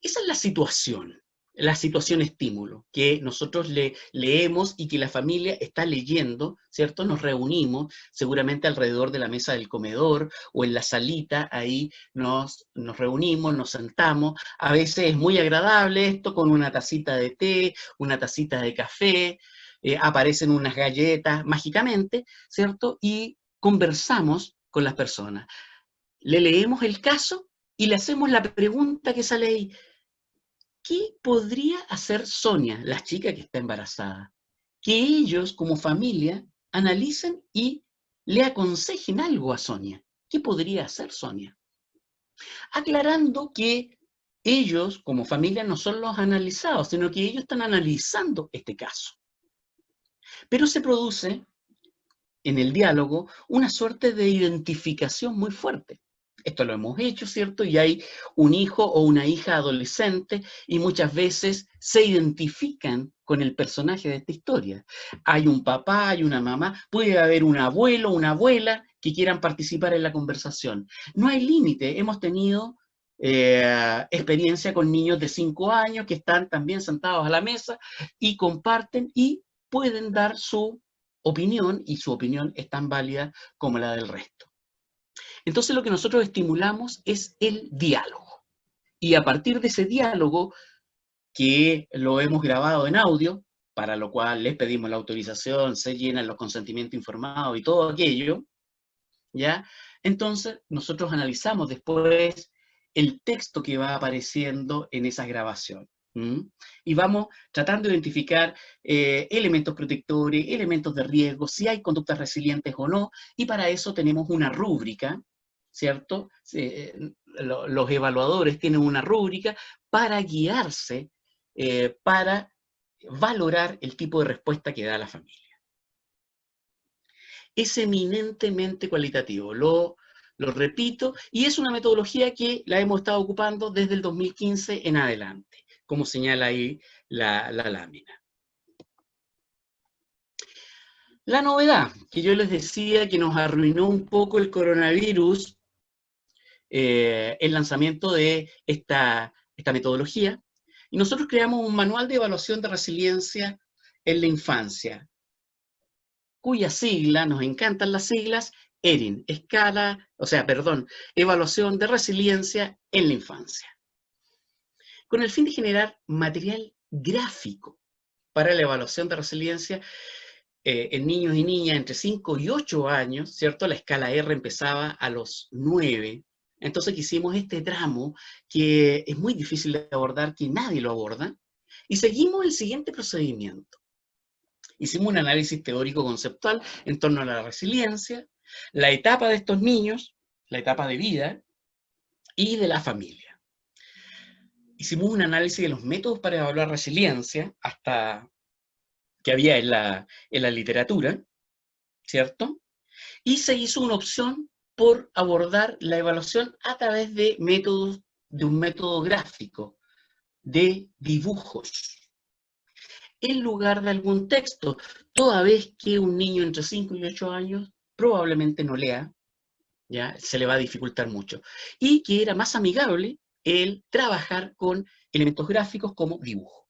Speaker 1: Esa es la situación estímulo, que nosotros leemos y que la familia está leyendo, ¿cierto? Nos reunimos seguramente alrededor de la mesa del comedor o en la salita, ahí nos reunimos, nos sentamos. A veces es muy agradable esto con una tacita de té, una tacita de café, aparecen unas galletas mágicamente, ¿cierto? Y conversamos con las personas. Le leemos el caso y le hacemos la pregunta que sale ahí. ¿Qué podría hacer Sonia, la chica que está embarazada? Que ellos, como familia, analicen y le aconsejen algo a Sonia. ¿Qué podría hacer Sonia? Aclarando que ellos, como familia, no son los analizados, sino que ellos están analizando este caso. Pero se produce en el diálogo una suerte de identificación muy fuerte. Esto lo hemos hecho, ¿cierto? Y hay un hijo o una hija adolescente y muchas veces se identifican con el personaje de esta historia. Hay un papá, hay una mamá, puede haber un abuelo, una abuela que quieran participar en la conversación. No hay límite. Hemos tenido experiencia con niños de 5 años que están también sentados a la mesa y comparten y pueden dar su opinión, y su opinión es tan válida como la del resto. Entonces lo que nosotros estimulamos es el diálogo. Y a partir de ese diálogo, que lo hemos grabado en audio, para lo cual les pedimos la autorización, se llenan los consentimientos informados y todo aquello, ¿ya? Entonces nosotros analizamos después el texto que va apareciendo en esa grabación. Y vamos tratando de identificar elementos protectores, elementos de riesgo, si hay conductas resilientes o no, y para eso tenemos una rúbrica, ¿cierto? Los evaluadores tienen una rúbrica para guiarse, para valorar el tipo de respuesta que da la familia. Es eminentemente cualitativo, lo repito, y es una metodología que la hemos estado ocupando desde el 2015 en adelante, como señala ahí la lámina. La novedad, que yo les decía que nos arruinó un poco el coronavirus, el lanzamiento de esta metodología, y nosotros creamos un manual de evaluación de resiliencia en la infancia, cuya sigla, nos encantan las siglas, ERIN, Evaluación de Resiliencia en la Infancia, con el fin de generar material gráfico para la evaluación de resiliencia en niños y niñas entre 5 y 8 años, ¿cierto? La escala R empezaba a los 9. Entonces quisimos este tramo que es muy difícil de abordar, que nadie lo aborda, y seguimos el siguiente procedimiento. Hicimos un análisis teórico conceptual en torno a la resiliencia, la etapa de estos niños, la etapa de vida y de la familia. Hicimos un análisis de los métodos para evaluar resiliencia, hasta que había en la literatura, ¿cierto? Y se hizo una opción por abordar la evaluación a través de un método gráfico, de dibujos, en lugar de algún texto, toda vez que un niño entre 5 y 8 años probablemente no lea, ¿ya? Se le va a dificultar mucho. Y que era más amigable el trabajar con elementos gráficos como dibujo.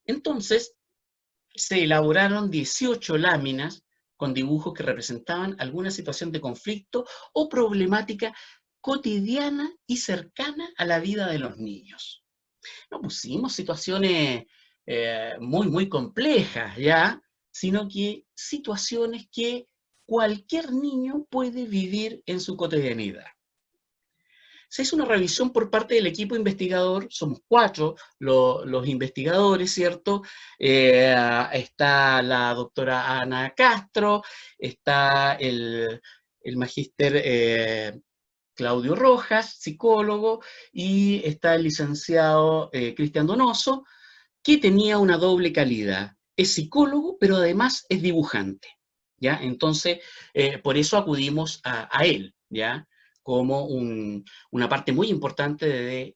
Speaker 1: Entonces, se elaboraron 18 láminas con dibujos que representaban alguna situación de conflicto o problemática cotidiana y cercana a la vida de los niños. No pusimos situaciones muy complejas, ¿ya? Sino que situaciones que cualquier niño puede vivir en su cotidianidad. Se hizo una revisión por parte del equipo investigador, somos 4 los investigadores, ¿cierto? Está la doctora Ana Castro, está el magíster Claudio Rojas, psicólogo, y está el licenciado Cristian Donoso, que tenía una doble calidad. Es psicólogo, pero además es dibujante, ¿ya? Entonces, por eso acudimos a él, ¿ya? Como una parte muy importante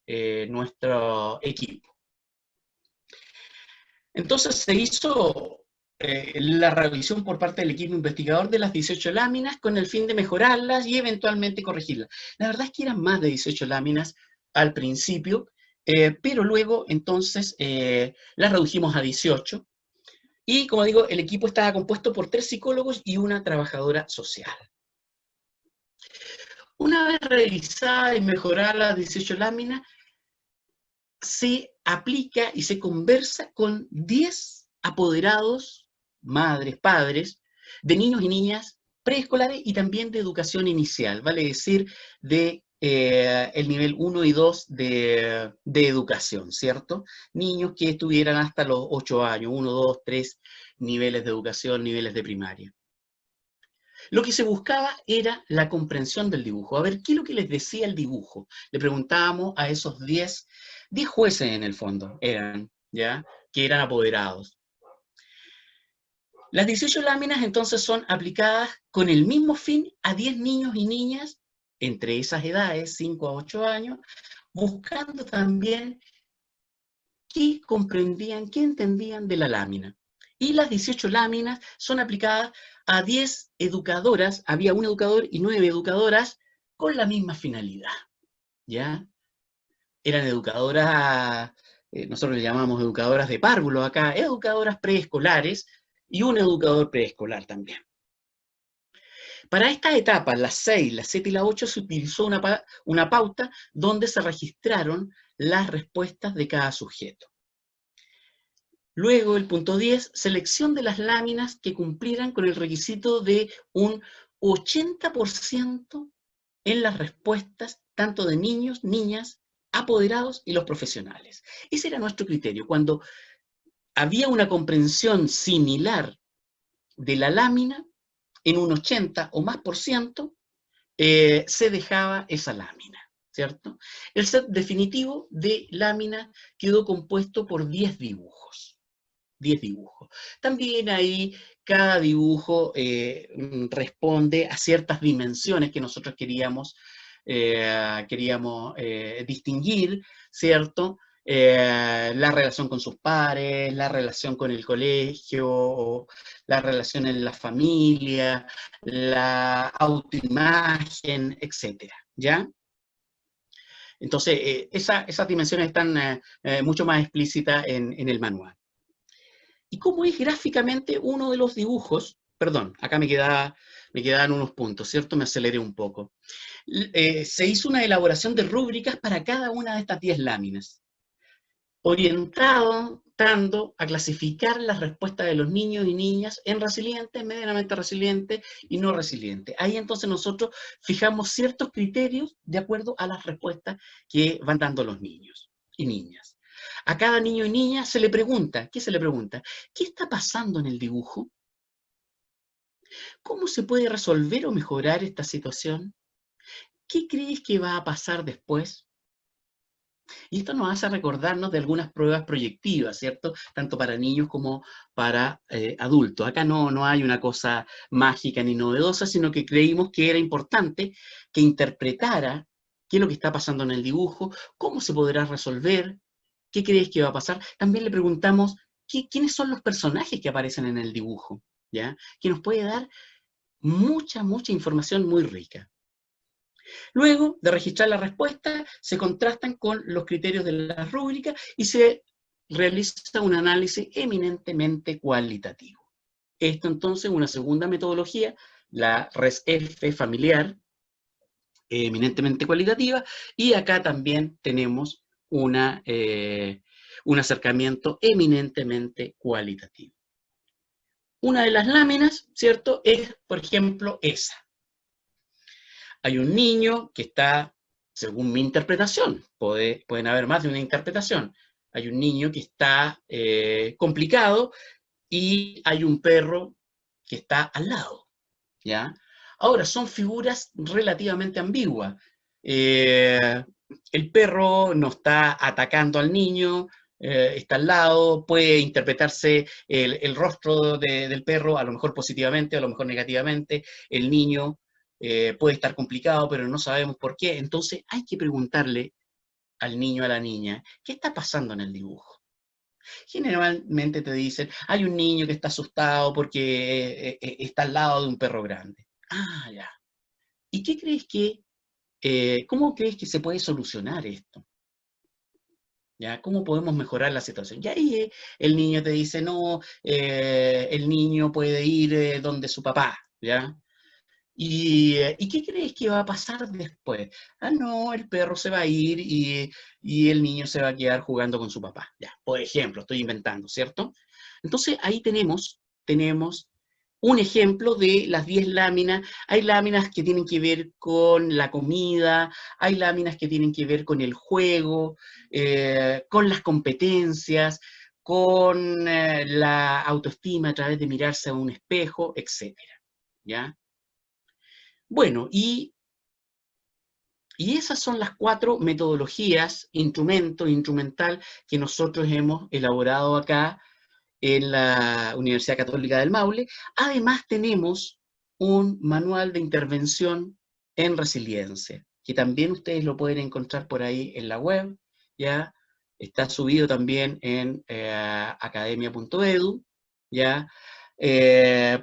Speaker 1: de nuestro equipo. Entonces se hizo la revisión por parte del equipo investigador de las 18 láminas con el fin de mejorarlas y eventualmente corregirlas. La verdad es que eran más de 18 láminas al principio, pero luego entonces las redujimos a 18. Y como digo, el equipo estaba compuesto por 3 psicólogos y una trabajadora social. Una vez realizadas y mejoradas las 18 láminas, se aplica y se conversa con 10 apoderados, madres, padres, de niños y niñas preescolares y también de educación inicial, vale decir, de el nivel 1 y 2 de educación, ¿cierto? Niños que estuvieran hasta los 8 años, 1, 2, 3 niveles de educación, niveles de primaria. Lo que se buscaba era la comprensión del dibujo. A ver, ¿qué es lo que les decía el dibujo? Le preguntábamos a esos 10 jueces en el fondo, ¿ya? Que eran apoderados. Las 18 láminas entonces son aplicadas con el mismo fin a 10 niños y niñas entre esas edades, 5 a 8 años, buscando también qué comprendían, qué entendían de la lámina. Y las 18 láminas son aplicadas a 10 educadoras, había un educador y 9 educadoras con la misma finalidad, ¿ya? Eran educadoras, nosotros le llamamos educadoras de párvulos acá, educadoras preescolares y un educador preescolar también. Para estas etapas, las 6, las 7 y las 8, se utilizó una pauta donde se registraron las respuestas de cada sujeto. Luego, el punto 10, selección de las láminas que cumplieran con el requisito de un 80% en las respuestas, tanto de niños, niñas, apoderados y los profesionales. Ese era nuestro criterio. Cuando había una comprensión similar de la lámina, en un 80 o más por ciento, se dejaba esa lámina, ¿cierto? El set definitivo de lámina quedó compuesto por 10 dibujos. 10 dibujos. También ahí cada dibujo responde a ciertas dimensiones que nosotros queríamos distinguir, ¿cierto? La relación con sus pares, la relación con el colegio, la relación en la familia, la autoimagen, etcétera, ¿ya? Entonces, esas dimensiones están mucho más explícitas en el manual. ¿Y cómo es gráficamente uno de los dibujos? Perdón, acá me quedan unos puntos, ¿cierto? Me aceleré un poco. Se hizo una elaboración de rúbricas para cada una de estas 10 láminas, orientando a clasificar las respuestas de los niños y niñas en resilientes, medianamente resilientes y no resilientes. Ahí entonces nosotros fijamos ciertos criterios de acuerdo a las respuestas que van dando los niños y niñas. A cada niño y niña se le pregunta, ¿qué se le pregunta? ¿Qué está pasando en el dibujo? ¿Cómo se puede resolver o mejorar esta situación? ¿Qué crees que va a pasar después? Y esto nos hace recordarnos de algunas pruebas proyectivas, ¿cierto? Tanto para niños como para adultos. Acá no hay una cosa mágica ni novedosa, sino que creímos que era importante que interpretara qué es lo que está pasando en el dibujo, cómo se podrá resolver, qué crees que va a pasar. También le preguntamos quiénes son los personajes que aparecen en el dibujo, ¿ya? Que nos puede dar mucha información muy rica. Luego de registrar la respuesta, se contrastan con los criterios de la rúbrica y se realiza un análisis eminentemente cualitativo. Esto entonces, una segunda metodología, la RES-F familiar, eminentemente cualitativa, y acá también tenemos un acercamiento eminentemente cualitativo. Una de las láminas, ¿cierto?, es, por ejemplo, esa. Hay un niño que está, según mi interpretación, pueden haber más de una interpretación, hay un niño que está complicado y hay un perro que está al lado, ¿ya? Ahora, son figuras relativamente ambiguas. El perro no está atacando al niño, está al lado, puede interpretarse el rostro del perro, a lo mejor positivamente, a lo mejor negativamente, el niño puede estar complicado, pero no sabemos por qué. Entonces hay que preguntarle al niño, a la niña, ¿qué está pasando en el dibujo? Generalmente te dicen, hay un niño que está asustado porque está al lado de un perro grande. Ah, ya. ¿Y qué crees cómo crees que se puede solucionar esto? ¿Ya? ¿Cómo podemos mejorar la situación? Y ahí el niño te dice, no, el niño puede ir donde su papá, ¿ya? ¿Y qué crees que va a pasar después? Ah, no, el perro se va a ir y el niño se va a quedar jugando con su papá. Ya, por ejemplo, estoy inventando, ¿cierto? Entonces ahí tenemos un ejemplo de las 10 láminas. Hay láminas que tienen que ver con la comida, hay láminas que tienen que ver con el juego, con las competencias, con la autoestima a través de mirarse a un espejo, etcétera, ¿ya? Bueno, y esas son las 4 metodologías, instrumental, que nosotros hemos elaborado acá en la Universidad Católica del Maule. Además tenemos un manual de intervención en resiliencia, que también ustedes lo pueden encontrar por ahí en la web, ya está subido también en academia.edu, ya.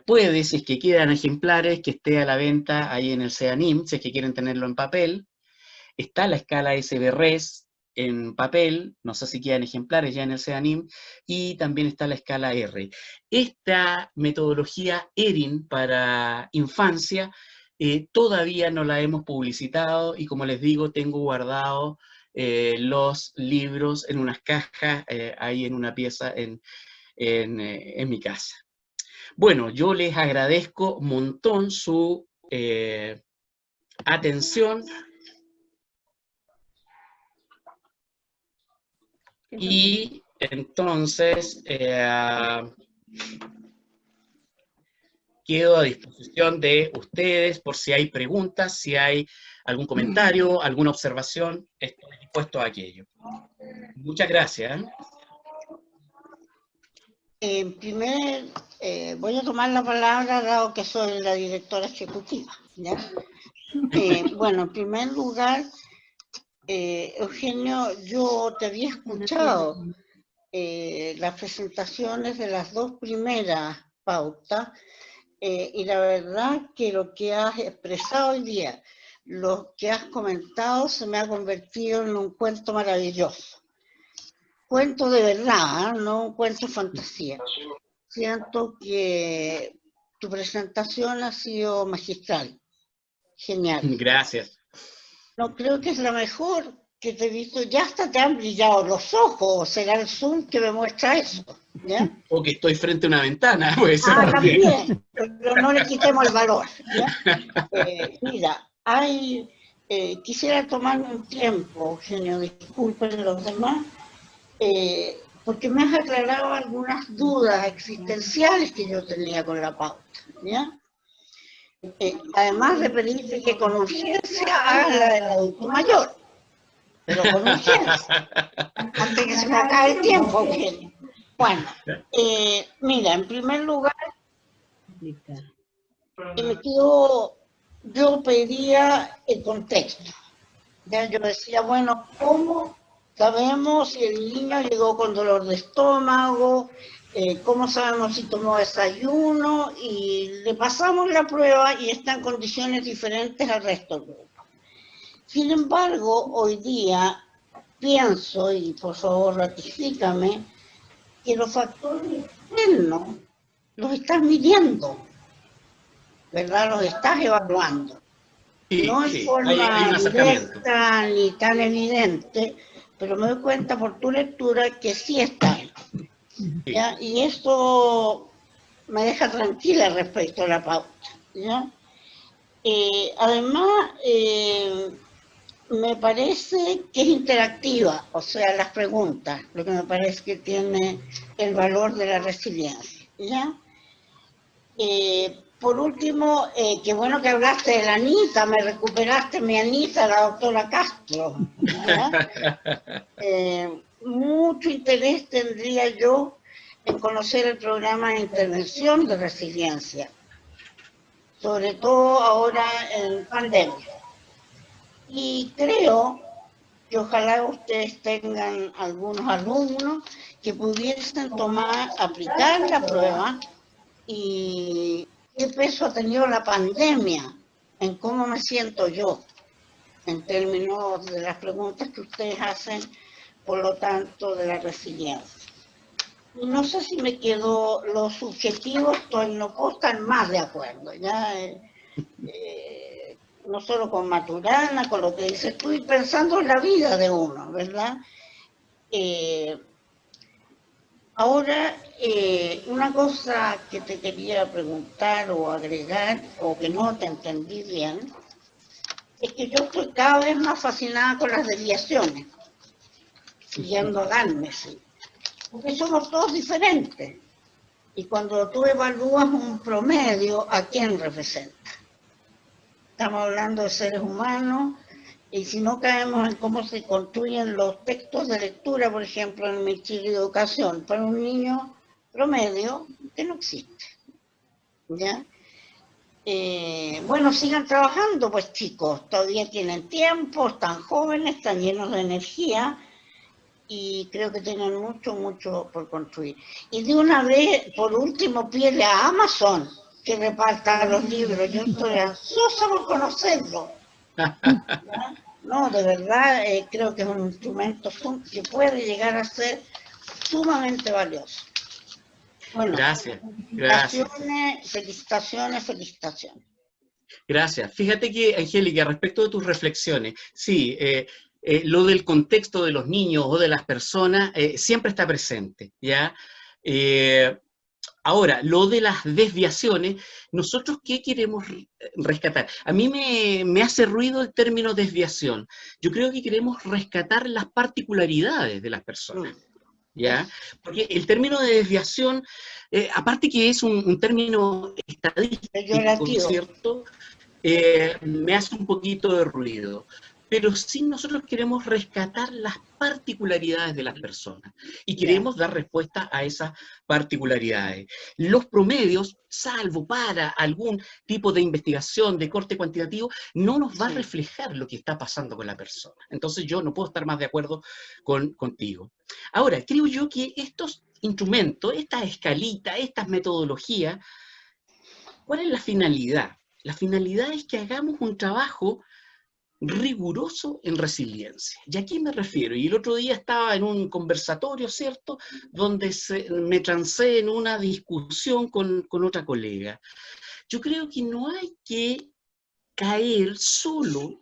Speaker 1: Puede, si es que quedan ejemplares, que esté a la venta ahí en el CEANIM, si es que quieren tenerlo en papel. Está la escala SB-RES en papel, no sé si quedan ejemplares ya en el CEANIM, y también está la escala R. Esta metodología ERIN para infancia todavía no la hemos publicitado y, como les digo, tengo guardado los libros en unas cajas ahí en una pieza en mi casa. Bueno, yo les agradezco un montón su atención y entonces quedo a disposición de ustedes por si hay preguntas, si hay algún comentario, alguna observación, estoy dispuesto a aquello. Muchas gracias.
Speaker 2: Voy a tomar la palabra dado que soy la directora ejecutiva, ¿ya? Bueno, en primer lugar, Eugenio, yo te había escuchado las presentaciones de las 2 primeras pautas y la verdad que lo que has expresado hoy día lo que has comentado se me ha convertido en un cuento maravilloso. Cuento de verdad, ¿eh? No un cuento de fantasía. Siento que tu presentación ha sido magistral, genial.
Speaker 1: Gracias.
Speaker 2: No, creo que es la mejor que te he visto. Ya hasta te han brillado los ojos, será el Zoom que me muestra eso, ¿ya?
Speaker 1: O que estoy frente a una ventana, puede ser también.
Speaker 2: También, pero no le quitemos el valor, ¿ya? Mira, quisiera tomarme un tiempo, Eugenio, disculpen los demás, porque me has aclarado algunas dudas existenciales que yo tenía con la pauta, ¿ya? Además de pedirte que con urgencia hagas la del adulto mayor, pero con urgencia, antes que se me acabe el tiempo, Eugenio. Bueno, mira, en primer lugar, yo pedía el contexto. Ya yo decía, bueno, ¿cómo sabemos si el niño llegó con dolor de estómago? ¿Cómo sabemos si tomó desayuno? Y le pasamos la prueba y está en condiciones diferentes al resto del grupo. Sin embargo, hoy día pienso, y por favor ratifícame, que los factores externos los estás midiendo, ¿verdad? Los estás evaluando.
Speaker 1: Sí,
Speaker 2: No en
Speaker 1: sí,
Speaker 2: forma
Speaker 1: hay un acercamiento.
Speaker 2: directa ni tan evidente, pero me doy cuenta por tu lectura que sí están. ¿Ya? Y esto me deja tranquila respecto a la pauta, ¿ya? Además, me parece que es interactiva, o sea, las preguntas, lo que me parece que tiene el valor de la resiliencia, ¿ya? Por último, qué bueno que hablaste de la Anita, me recuperaste mi Anita, la doctora Castro, ¿ya? Mucho interés tendría yo en conocer el programa de intervención de resiliencia, sobre todo ahora en pandemia. Y creo que ojalá ustedes tengan algunos alumnos que pudiesen aplicar la prueba y qué peso ha tenido la pandemia en cómo me siento yo, en términos de las preguntas que ustedes hacen, por lo tanto, de la resiliencia. Y no sé si me quedó lo subjetivo, no puedo estar más de acuerdo, ya no solo con Maturana, con lo que dices tú, y pensando en la vida de uno, ¿verdad? Ahora, una cosa que te quería preguntar o agregar, o que no te entendí bien, es que yo estoy cada vez más fascinada con las desviaciones, siguiendo a Gálvez, porque somos todos diferentes. Y cuando tú evalúas un promedio, ¿a quién representa? Estamos hablando de seres humanos, y si no caemos en cómo se construyen los textos de lectura, por ejemplo, en mi Chile de Educación, para un niño promedio, que no existe. ¿Ya? Bueno, sigan trabajando, pues chicos, todavía tienen tiempo, están jóvenes, están llenos de energía, y creo que tienen mucho, mucho por construir. Y de una vez, por último, pídele a Amazon que reparta los libros. Yo estoy ansiosa por conocerlo. ¿Ya? No, de verdad, creo que es un instrumento que puede llegar a ser sumamente valioso. Bueno,
Speaker 1: Gracias, gracias.
Speaker 2: Felicitaciones, felicitaciones.
Speaker 1: Gracias. Fíjate que, Angélica, respecto de tus reflexiones, sí, lo del contexto de los niños o de las personas siempre está presente, ¿ya? Ahora, lo de las desviaciones, ¿nosotros qué queremos rescatar? A mí me hace ruido el término desviación. Yo creo que queremos rescatar las particularidades de las personas, ¿ya? Porque el término de desviación, aparte que es un término estadístico, ¿cierto? Me hace un poquito de ruido. Pero sí nosotros queremos rescatar las particularidades de las personas y queremos dar respuesta a esas particularidades. Los promedios, salvo para algún tipo de investigación de corte cuantitativo, no nos va a reflejar lo que está pasando con la persona. Entonces yo no puedo estar más de acuerdo contigo. Ahora, creo yo que estos instrumentos, esta escalita, estas metodologías, ¿cuál es la finalidad? La finalidad es que hagamos un trabajo riguroso en resiliencia. ¿Y a qué me refiero? Y el otro día estaba en un conversatorio, ¿cierto?, donde me trancé en una discusión con otra colega. Yo creo que no hay que caer solo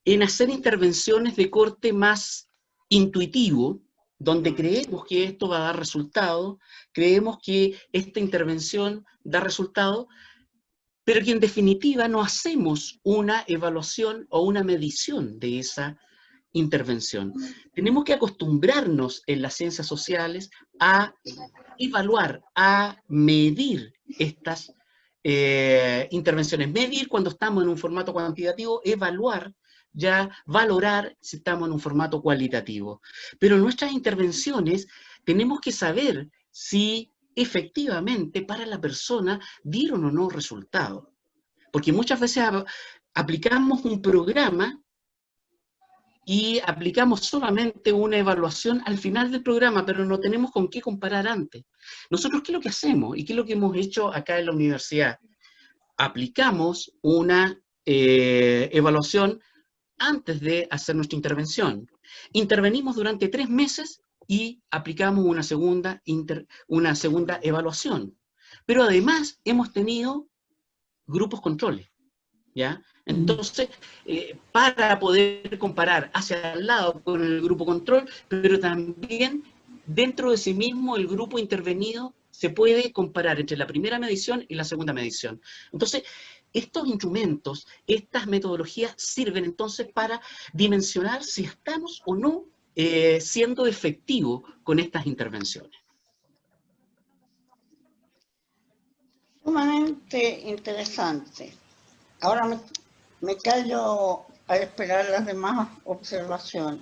Speaker 1: en hacer intervenciones de corte más intuitivo, donde creemos que esto va a dar resultado, creemos que esta intervención da resultado, pero que en definitiva no hacemos una evaluación o una medición de esa intervención. Tenemos que acostumbrarnos en las ciencias sociales a evaluar, a medir estas intervenciones. Medir cuando estamos en un formato cuantitativo, evaluar, ya valorar si estamos en un formato cualitativo. Pero en nuestras intervenciones tenemos que saber si efectivamente para la persona dieron o no resultado. Porque muchas veces aplicamos un programa y aplicamos solamente una evaluación al final del programa, pero no tenemos con qué comparar antes. Nosotros, ¿qué es lo que hacemos? ¿Y qué es lo que hemos hecho acá en la universidad? Aplicamos una evaluación antes de hacer nuestra intervención. Intervenimos durante 3 meses y aplicamos una segunda evaluación. Pero además hemos tenido grupos controles, ¿ya? Entonces, para poder comparar hacia el lado con el grupo control, pero también dentro de sí mismo el grupo intervenido se puede comparar entre la primera medición y la segunda medición. Entonces, estos instrumentos, estas metodologías sirven entonces para dimensionar si estamos o no siendo efectivos con estas intervenciones.
Speaker 2: Sumamente interesante. Ahora me callo a esperar las demás observaciones.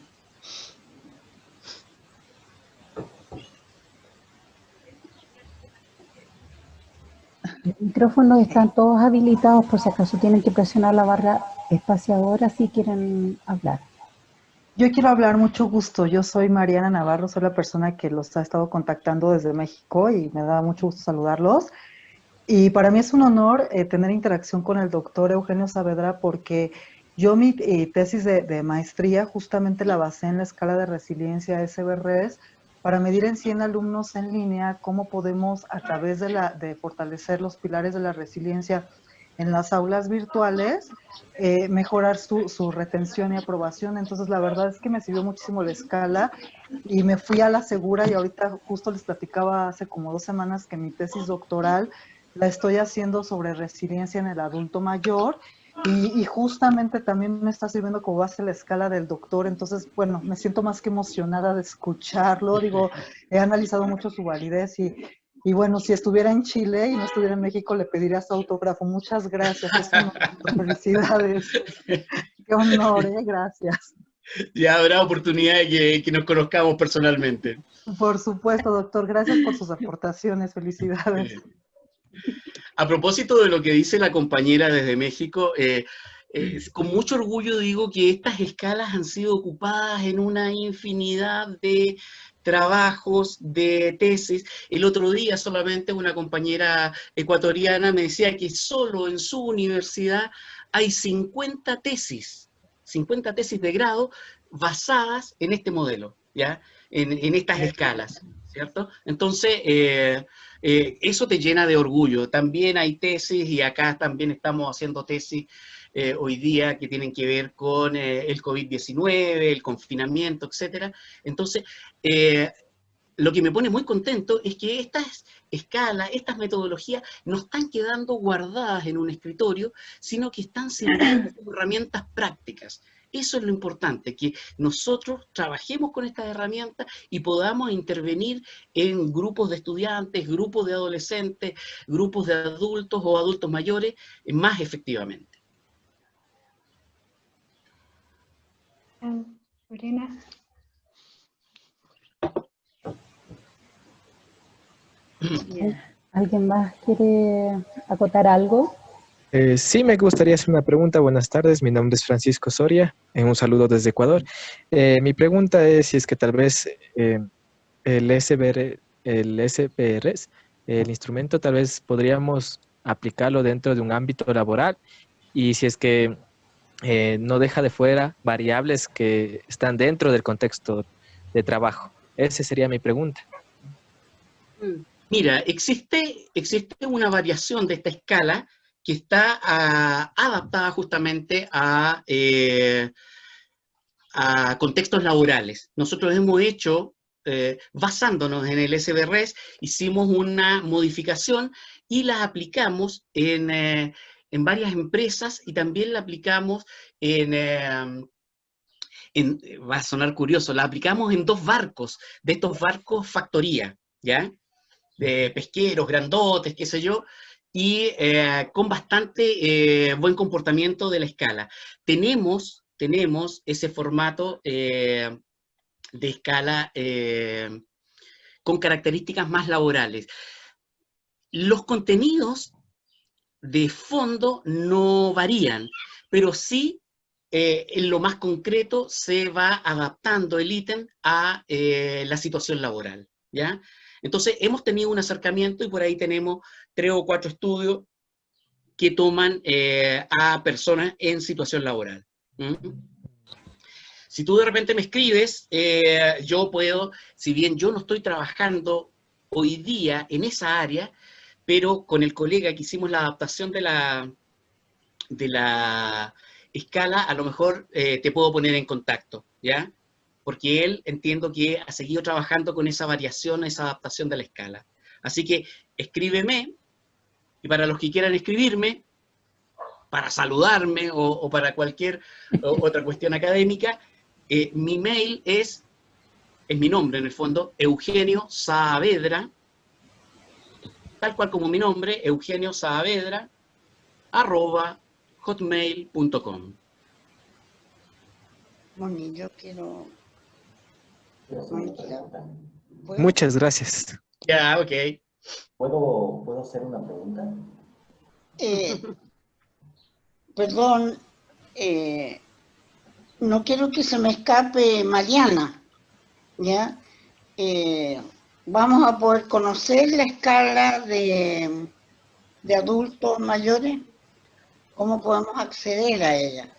Speaker 3: Los micrófonos están todos habilitados, por si acaso tienen que presionar la barra espaciadora si quieren hablar.
Speaker 4: Yo quiero hablar, mucho gusto. Yo soy Mariana Navarro, soy la persona que los ha estado contactando desde México y me da mucho gusto saludarlos. Y para mí es un honor tener interacción con el doctor Eugenio Saavedra, porque yo mi tesis de maestría justamente la basé en la escala de resiliencia SBRS para medir en 100 alumnos en línea cómo podemos, a través de fortalecer los pilares de la resiliencia en las aulas virtuales, mejorar su retención y aprobación. Entonces, la verdad es que me sirvió muchísimo la escala y me fui a la segura, y ahorita justo les platicaba hace como 2 semanas que mi tesis doctoral la estoy haciendo sobre resiliencia en el adulto mayor, y justamente también me está sirviendo como base la escala del doctor. Entonces, bueno, me siento más que emocionada de escucharlo. Digo, he analizado mucho su validez y bueno, si estuviera en Chile y no estuviera en México, le pediría su autógrafo. Muchas gracias, es un honor. Felicidades. Qué honor, gracias.
Speaker 1: Ya habrá oportunidad de que nos conozcamos personalmente.
Speaker 4: Por supuesto, doctor. Gracias por sus aportaciones. Felicidades.
Speaker 1: A propósito de lo que dice la compañera desde México, con mucho orgullo digo que estas escalas han sido ocupadas en una infinidad de trabajos, de tesis. El otro día solamente una compañera ecuatoriana me decía que solo en su universidad hay 50 tesis de grado basadas en este modelo, ¿ya? En estas escalas, ¿cierto? Entonces, eso te llena de orgullo. También hay tesis, y acá también estamos haciendo tesis hoy día que tienen que ver con el COVID-19, el confinamiento, etc. Entonces, lo que me pone muy contento es que estas escalas, estas metodologías no están quedando guardadas en un escritorio, sino que están sirviendo como herramientas prácticas. Eso es lo importante, que nosotros trabajemos con estas herramientas y podamos intervenir en grupos de estudiantes, grupos de adolescentes, grupos de adultos o adultos mayores más efectivamente.
Speaker 3: Lorena. ¿Alguien más quiere acotar algo?
Speaker 5: Sí, me gustaría hacer una pregunta. Buenas tardes, mi nombre es Francisco Soria, un saludo desde Ecuador. Mi pregunta es si es que tal vez el SPRS, el instrumento, tal vez podríamos aplicarlo dentro de un ámbito laboral, y si es que no deja de fuera variables que están dentro del contexto de trabajo. Esa sería mi pregunta.
Speaker 1: Mira, existe una variación de esta escala que está adaptada justamente a contextos laborales. Nosotros hemos hecho, basándonos en el SBRS, hicimos una modificación y la aplicamos en varias empresas y también la aplicamos va a sonar curioso, la aplicamos en 2 barcos, de estos barcos factoría, ¿ya? De pesqueros, grandotes, qué sé yo, y con bastante buen comportamiento de la escala. Tenemos ese formato de escala con características más laborales. Los contenidos de fondo no varían, pero sí en lo más concreto se va adaptando el ítem a la situación laboral, ¿ya? Entonces hemos tenido un acercamiento y por ahí tenemos 3 o 4 estudios que toman a personas en situación laboral. ¿Mm? Si tú de repente me escribes, yo puedo, si bien yo no estoy trabajando hoy día en esa área, pero con el colega que hicimos la adaptación de la escala, a lo mejor te puedo poner en contacto, ¿ya? Porque él entiendo que ha seguido trabajando con esa variación, esa adaptación de la escala. Así que escríbeme, y para los que quieran escribirme, para saludarme o para cualquier otra cuestión académica, mi mail es mi nombre en el fondo, Eugenio Saavedra, tal cual como mi nombre, Eugenio Saavedra, @hotmail.com.
Speaker 2: Moni, yo quiero...
Speaker 5: Muchas gracias.
Speaker 1: Ya, ok.
Speaker 6: ¿Puedo hacer una pregunta?
Speaker 2: Perdón, no quiero que se me escape Mariana, ¿ya? ¿Vamos a poder conocer la escala de adultos mayores? ¿Cómo podemos acceder a ella?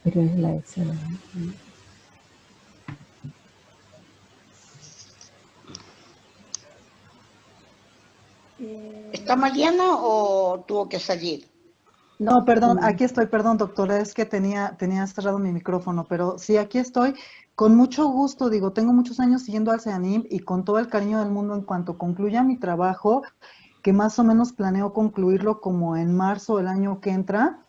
Speaker 3: Pero es la SBRS.
Speaker 2: ¿Está Mariana o tuvo que salir?
Speaker 4: No, perdón, aquí estoy, perdón, doctora, es que tenía cerrado mi micrófono, pero sí, aquí estoy. Con mucho gusto, digo, tengo muchos años siguiendo al CEANIM y con todo el cariño del mundo en cuanto concluya mi trabajo, que más o menos planeo concluirlo como en marzo del año que entra,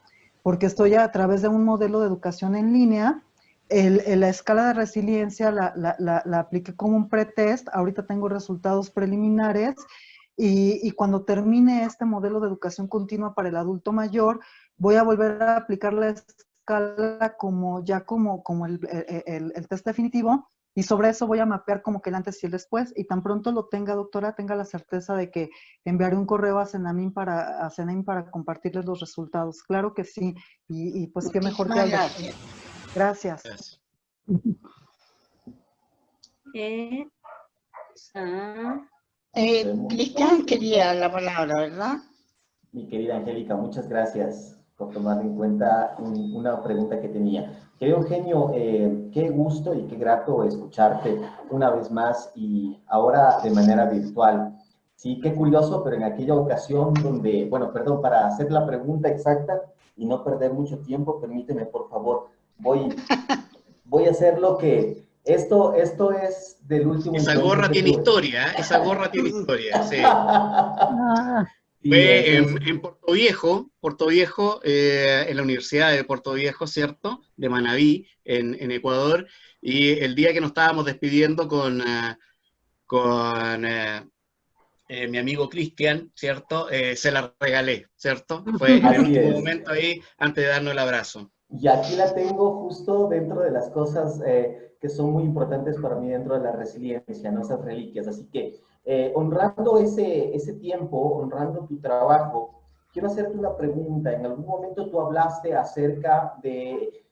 Speaker 4: porque estoy a través de un modelo de educación en línea. La escala de resiliencia la apliqué como un pretest, ahorita tengo resultados preliminares. Y cuando termine este modelo de educación continua para el adulto mayor, voy a volver a aplicar la escala como el test definitivo, y sobre eso voy a mapear como que el antes y el después, y tan pronto lo tenga, doctora, tenga la certeza de que enviaré un correo a CENAMIM para compartirles los resultados. Claro que sí, y pues qué mejor que al doctor.
Speaker 2: Gracias.
Speaker 4: Gracias.
Speaker 2: Cristian quería la palabra, ¿verdad?
Speaker 6: Mi querida Angélica, muchas gracias por tomar en cuenta una pregunta que tenía. Querido Eugenio, qué gusto y qué grato escucharte una vez más y ahora de manera virtual. Sí, qué curioso, pero en aquella ocasión donde, bueno, perdón, para hacer la pregunta exacta y no perder mucho tiempo, permíteme, por favor, voy a hacer lo que... Esto es del último...
Speaker 1: Esa gorra tiene historia, ¿eh? Esa gorra tiene historia, sí.
Speaker 6: Sí,
Speaker 1: Fue en Puerto Viejo, en la Universidad de Puerto Viejo, ¿cierto? De Manabí, en Ecuador, y el día que nos estábamos despidiendo con mi amigo Cristian, ¿cierto? Se la regalé, ¿cierto? Fue en el
Speaker 6: Así
Speaker 1: último
Speaker 6: es.
Speaker 1: momento ahí, antes de darnos el abrazo.
Speaker 6: Y aquí la tengo justo dentro de las cosas que son muy importantes para mí dentro de la resiliencia, ¿no? Esas reliquias. Así que honrando ese tiempo, honrando tu trabajo, quiero hacerte una pregunta. En algún momento tú hablaste acerca de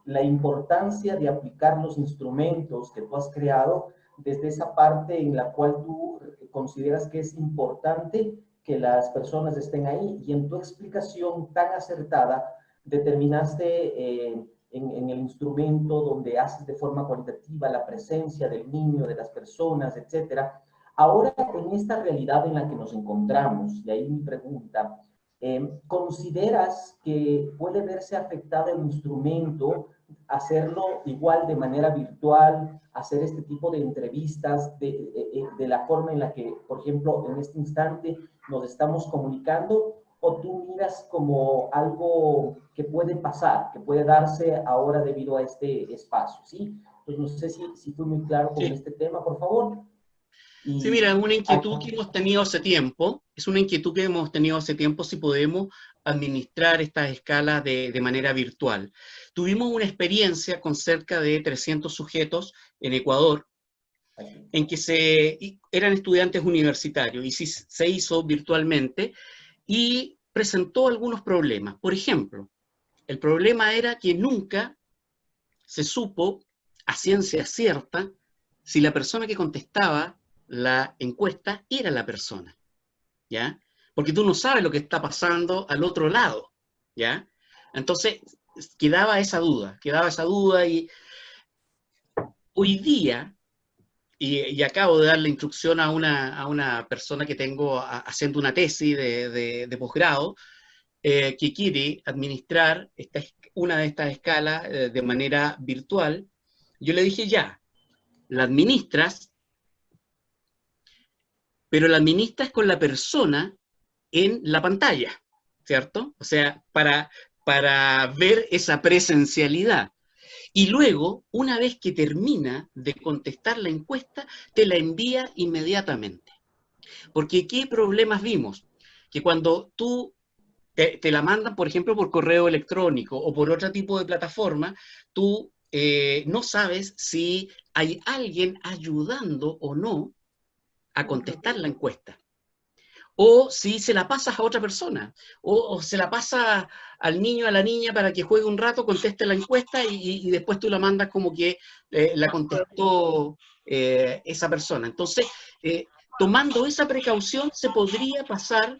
Speaker 6: la importancia de aplicar los instrumentos que tú has creado desde esa parte en la cual tú consideras que es importante que las personas estén ahí. Y en tu explicación tan acertada, determinaste en el instrumento donde haces de forma cualitativa la presencia del niño, de las personas, etcétera. Ahora, en esta realidad en la que nos encontramos, y ahí mi pregunta, ¿consideras que puede verse afectado el instrumento, hacerlo igual de manera virtual, hacer este tipo de entrevistas de la forma en la que, por ejemplo, en este instante nos estamos comunicando? ¿O tú miras como algo que puede pasar, que puede darse ahora debido a este espacio? ¿Sí? Pues no sé si fui muy claro con este tema, por favor.
Speaker 1: Sí, mira, es una inquietud que hemos tenido hace tiempo, si podemos administrar estas escalas de manera virtual. Tuvimos una experiencia con cerca de 300 sujetos en Ecuador, en que eran estudiantes universitarios, y se hizo virtualmente, y presentó algunos problemas. Por ejemplo, el problema era que nunca se supo a ciencia cierta si la persona que contestaba la encuesta era la persona, ¿ya? Porque tú no sabes lo que está pasando al otro lado, ¿ya? Entonces, quedaba esa duda, y hoy día, y acabo de dar la instrucción a una persona que tengo haciendo una tesis de posgrado, que quiere administrar una de estas escalas de manera virtual. Yo le dije, ya, la administras, pero la administras con la persona en la pantalla, ¿cierto? O sea, para ver esa presencialidad. Y luego, una vez que termina de contestar la encuesta, te la envía inmediatamente. Porque ¿qué problemas vimos? Que cuando tú te la mandan, por ejemplo, por correo electrónico o por otro tipo de plataforma, tú no sabes si hay alguien ayudando o no a contestar la encuesta. O si se la pasas a otra persona, o se la pasa al niño, a la niña, para que juegue un rato, conteste la encuesta y después tú la mandas como que la contestó esa persona. Entonces, tomando esa precaución, se podría pasar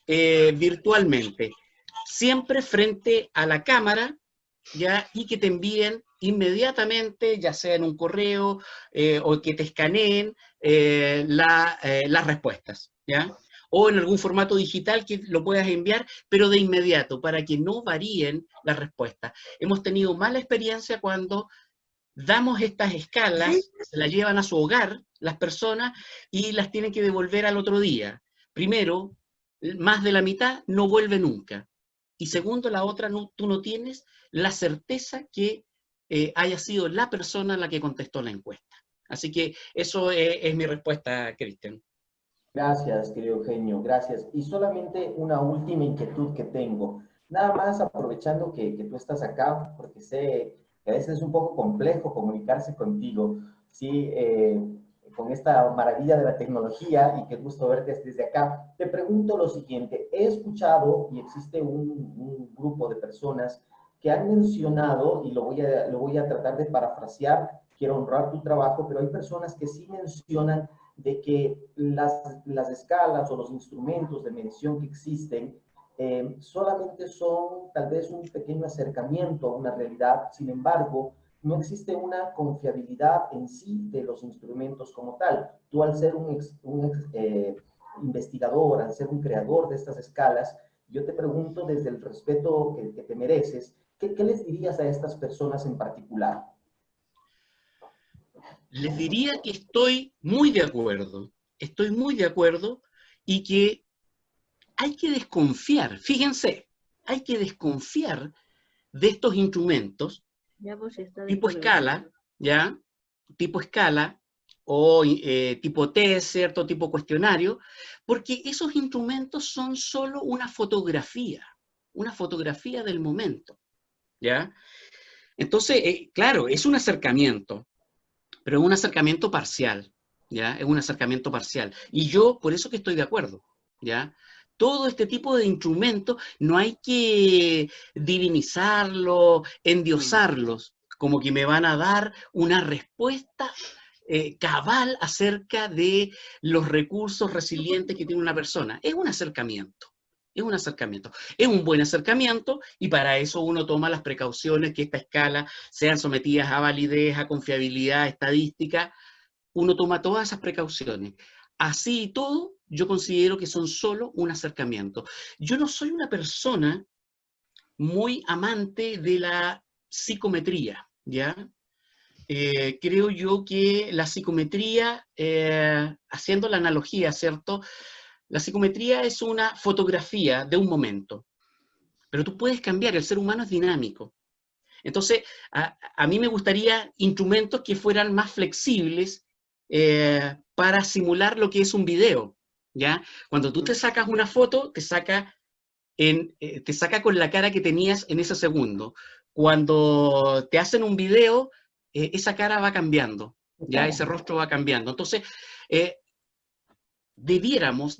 Speaker 1: virtualmente, siempre frente a la cámara, ¿ya? Y que te envíen inmediatamente, ya sea en un correo o que te escaneen las respuestas, ¿ya? O en algún formato digital que lo puedas enviar, pero de inmediato, para que no varíen las respuestas. Hemos tenido mala experiencia cuando damos estas escalas, se las llevan a su hogar las personas y las tienen que devolver al otro día. Primero, más de la mitad no vuelve nunca. Y segundo, la otra, tú no tienes la certeza que haya sido la persona la que contestó la encuesta. Así que eso es mi respuesta, Cristian.
Speaker 6: Gracias, querido Eugenio, gracias. Y solamente una última inquietud que tengo. Nada más aprovechando que tú estás acá, porque sé que a veces es un poco complejo comunicarse contigo, ¿sí? Con esta maravilla de la tecnología, y qué gusto verte desde acá. Te pregunto lo siguiente. He escuchado, y existe un grupo de personas que han mencionado, y lo voy a tratar de parafrasear, quiero honrar tu trabajo, pero hay personas que sí mencionan de que las escalas o los instrumentos de medición que existen solamente son tal vez un pequeño acercamiento a una realidad. Sin embargo, no existe una confiabilidad en sí de los instrumentos como tal. Tú, al ser un investigador, al ser un creador de estas escalas, yo te pregunto, desde el respeto que te mereces, ¿qué les dirías a estas personas en particular?
Speaker 1: Les diría que estoy muy de acuerdo, y que hay que desconfiar, fíjense, hay que desconfiar de estos instrumentos tipo escala, ¿ya? Tipo escala, o tipo test, ¿cierto? Tipo cuestionario, porque esos instrumentos son solo una fotografía del momento, ¿ya? Entonces, claro, es un acercamiento, pero es un acercamiento parcial, ¿ya? Es un acercamiento parcial. Y yo, por eso que estoy de acuerdo, ¿ya? Todo este tipo de instrumentos no hay que divinizarlos, endiosarlos, como que me van a dar una respuesta cabal acerca de los recursos resilientes que tiene una persona. Es un acercamiento, Es un acercamiento. Es un buen acercamiento y para eso uno toma las precauciones que esta escala sean sometidas a validez, a confiabilidad, estadística. Uno toma todas esas precauciones. Así y todo, yo considero que son solo un acercamiento. Yo no soy una persona muy amante de la psicometría, ¿ya? Creo yo que la psicometría, haciendo la analogía, ¿cierto? La psicometría es una fotografía de un momento, pero tú puedes cambiar, el ser humano es dinámico. Entonces, a mí me gustaría instrumentos que fueran más flexibles para simular lo que es un video, ¿ya? Cuando tú te sacas una foto, te saca con la cara que tenías en ese segundo. Cuando te hacen un video, esa cara va cambiando, ¿ya? Ese rostro va cambiando. Entonces, debiéramos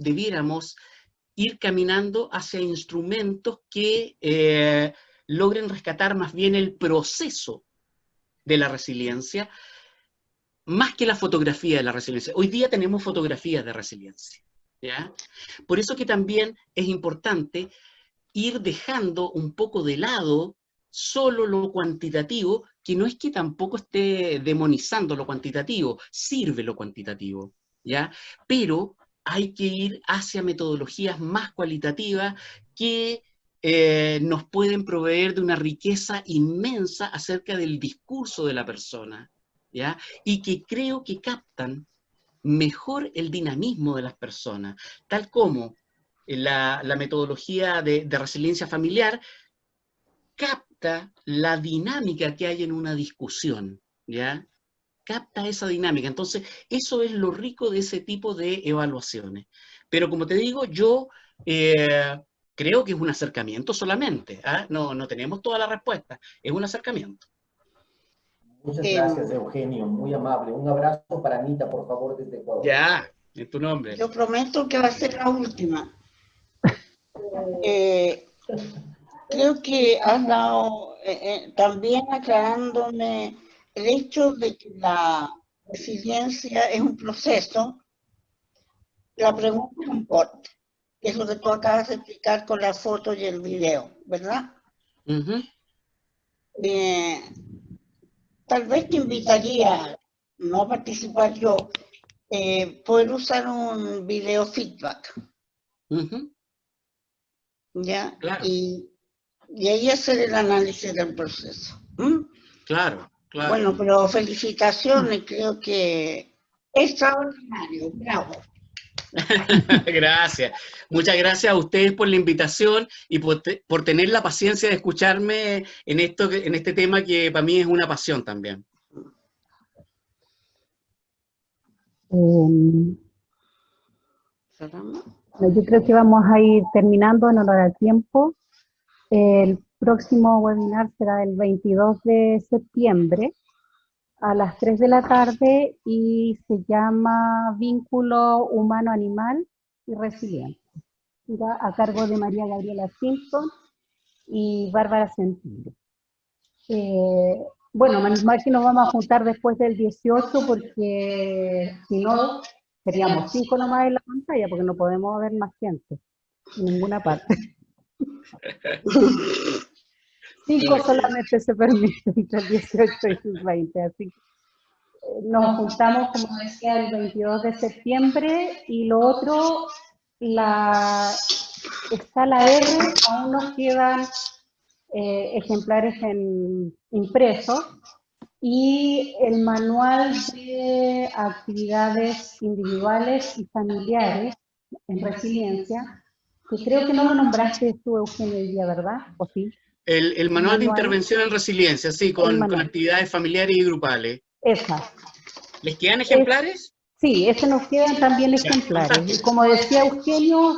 Speaker 1: ir caminando hacia instrumentos que logren rescatar más bien el proceso de la resiliencia, más que la fotografía de la resiliencia. Hoy día tenemos fotografías de resiliencia, ¿ya? Por eso que también es importante ir dejando un poco de lado solo lo cuantitativo, que no es que tampoco esté demonizando lo cuantitativo, sirve lo cuantitativo, ¿ya? Pero hay que ir hacia metodologías más cualitativas que nos pueden proveer de una riqueza inmensa acerca del discurso de la persona, ¿ya? Y que creo que captan mejor el dinamismo de las personas, tal como la metodología de resiliencia familiar capta la dinámica que hay en una discusión, ¿ya? Capta esa dinámica. Entonces, eso es lo rico de ese tipo de evaluaciones. Pero como te digo, yo creo que es un acercamiento solamente, ¿ah? No tenemos toda la respuesta, es un acercamiento.
Speaker 6: Muchas gracias, Eugenio, muy amable. Un abrazo para Anita, por favor, desde Ecuador.
Speaker 1: Ya, en tu nombre.
Speaker 2: Yo prometo que va a ser la última. Creo que has dado, también aclarándome el hecho de que la resiliencia es un proceso, la pregunta es un corte, que es lo que tú acabas de explicar con la foto y el video, ¿verdad?
Speaker 1: Uh-huh.
Speaker 2: Tal vez te invitaría, no a participar yo, poder usar un video feedback.
Speaker 1: Uh-huh.
Speaker 2: ¿Ya?
Speaker 1: Claro.
Speaker 2: Y ahí hacer el análisis del proceso. ¿Mm?
Speaker 1: Claro, claro.
Speaker 2: Bueno, pero felicitaciones, creo que extraordinario, bravo.
Speaker 1: Gracias. Muchas gracias a ustedes por la invitación y por tener la paciencia de escucharme en este tema que para mí es una pasión también.
Speaker 3: Yo creo que vamos a ir terminando en honor al tiempo. El próximo webinar será el 22 de septiembre a las 3 de la tarde y se llama Vínculo Humano-Animal y Resiliencia. Será a cargo de María Gabriela Simpson y Bárbara Centillo. Bueno, menos mal que nos vamos a juntar después del 18 porque si no, seríamos 5 nomás en la pantalla porque no podemos ver más gente en ninguna parte. 5 solamente se permite entre el 18 y el 20, así que nos juntamos, como decía, el 22 de septiembre y lo otro, la escala R, aún nos quedan ejemplares impresos y el manual de actividades individuales y familiares en resiliencia, que creo que no lo nombraste tú, Eugenio, hoy día, ¿verdad? ¿O sí?
Speaker 1: El manual de intervención en resiliencia, sí, con actividades familiares y grupales.
Speaker 3: Esa.
Speaker 1: ¿Les quedan ejemplares?
Speaker 3: Sí, ese nos quedan también ejemplares. Y como decía Eugenio,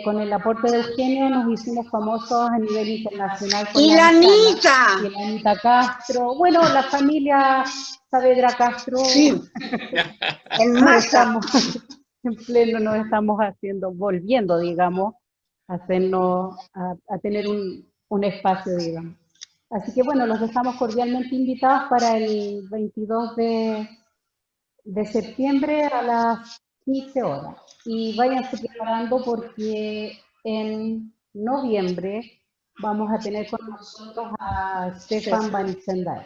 Speaker 3: con el aporte de Eugenio nos hicimos famosos a nivel internacional.
Speaker 2: ¡Y la Anita!
Speaker 3: Y la Anita Castro. Bueno, la familia Saavedra Castro.
Speaker 2: Sí. En masa.
Speaker 3: En pleno nos estamos volviendo, digamos, a tener un espacio, digamos. Así que bueno, los dejamos cordialmente invitados para el 22 de septiembre a las 15 horas. Y váyanse preparando porque en noviembre vamos a tener con nosotros a Stefan Van Ixenday,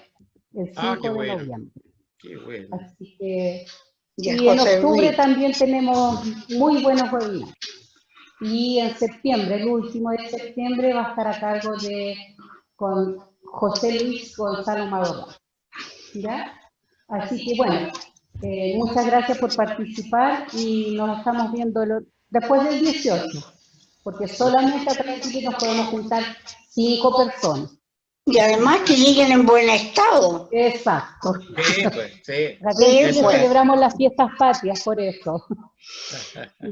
Speaker 3: el 5
Speaker 1: qué
Speaker 3: de
Speaker 1: bueno.
Speaker 3: noviembre.
Speaker 1: Qué bueno.
Speaker 3: Así que,
Speaker 2: Y el
Speaker 3: y en
Speaker 2: José
Speaker 3: octubre
Speaker 2: Luis.
Speaker 3: también tenemos muy buenos webinars. Y en septiembre, el último de septiembre, va a estar a cargo con José Luis Gonzalo Maduro. ¿Ya? Así que bueno, muchas gracias por participar y nos estamos viendo después del 18, porque solamente a través de nos podemos juntar 5 personas.
Speaker 2: Y además que lleguen en buen estado.
Speaker 3: Exacto.
Speaker 1: Sí, pues, sí.
Speaker 3: Realmente
Speaker 2: Sí, pues.
Speaker 3: celebramos las fiestas patrias por eso.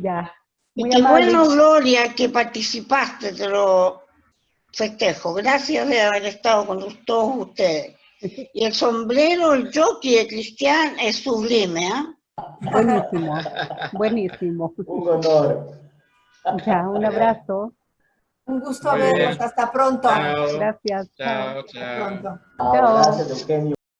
Speaker 3: Ya.
Speaker 2: Y
Speaker 3: Muy
Speaker 2: qué
Speaker 3: amable.
Speaker 2: bueno, Gloria, que participaste de los festejos. Gracias de haber estado con todos ustedes. Y el sombrero, el jockey de Cristian es sublime, ¿eh?
Speaker 3: Buenísimo, buenísimo.
Speaker 6: Un honor.
Speaker 3: Ya, un abrazo.
Speaker 7: Un gusto
Speaker 1: Muy
Speaker 7: verlos.
Speaker 1: bien.
Speaker 7: Hasta pronto.
Speaker 1: Chao.
Speaker 3: Gracias.
Speaker 1: Chao,
Speaker 7: Hasta
Speaker 1: chao.
Speaker 7: pronto.
Speaker 6: Chao,
Speaker 3: Chao.
Speaker 6: gracias, Eugenio.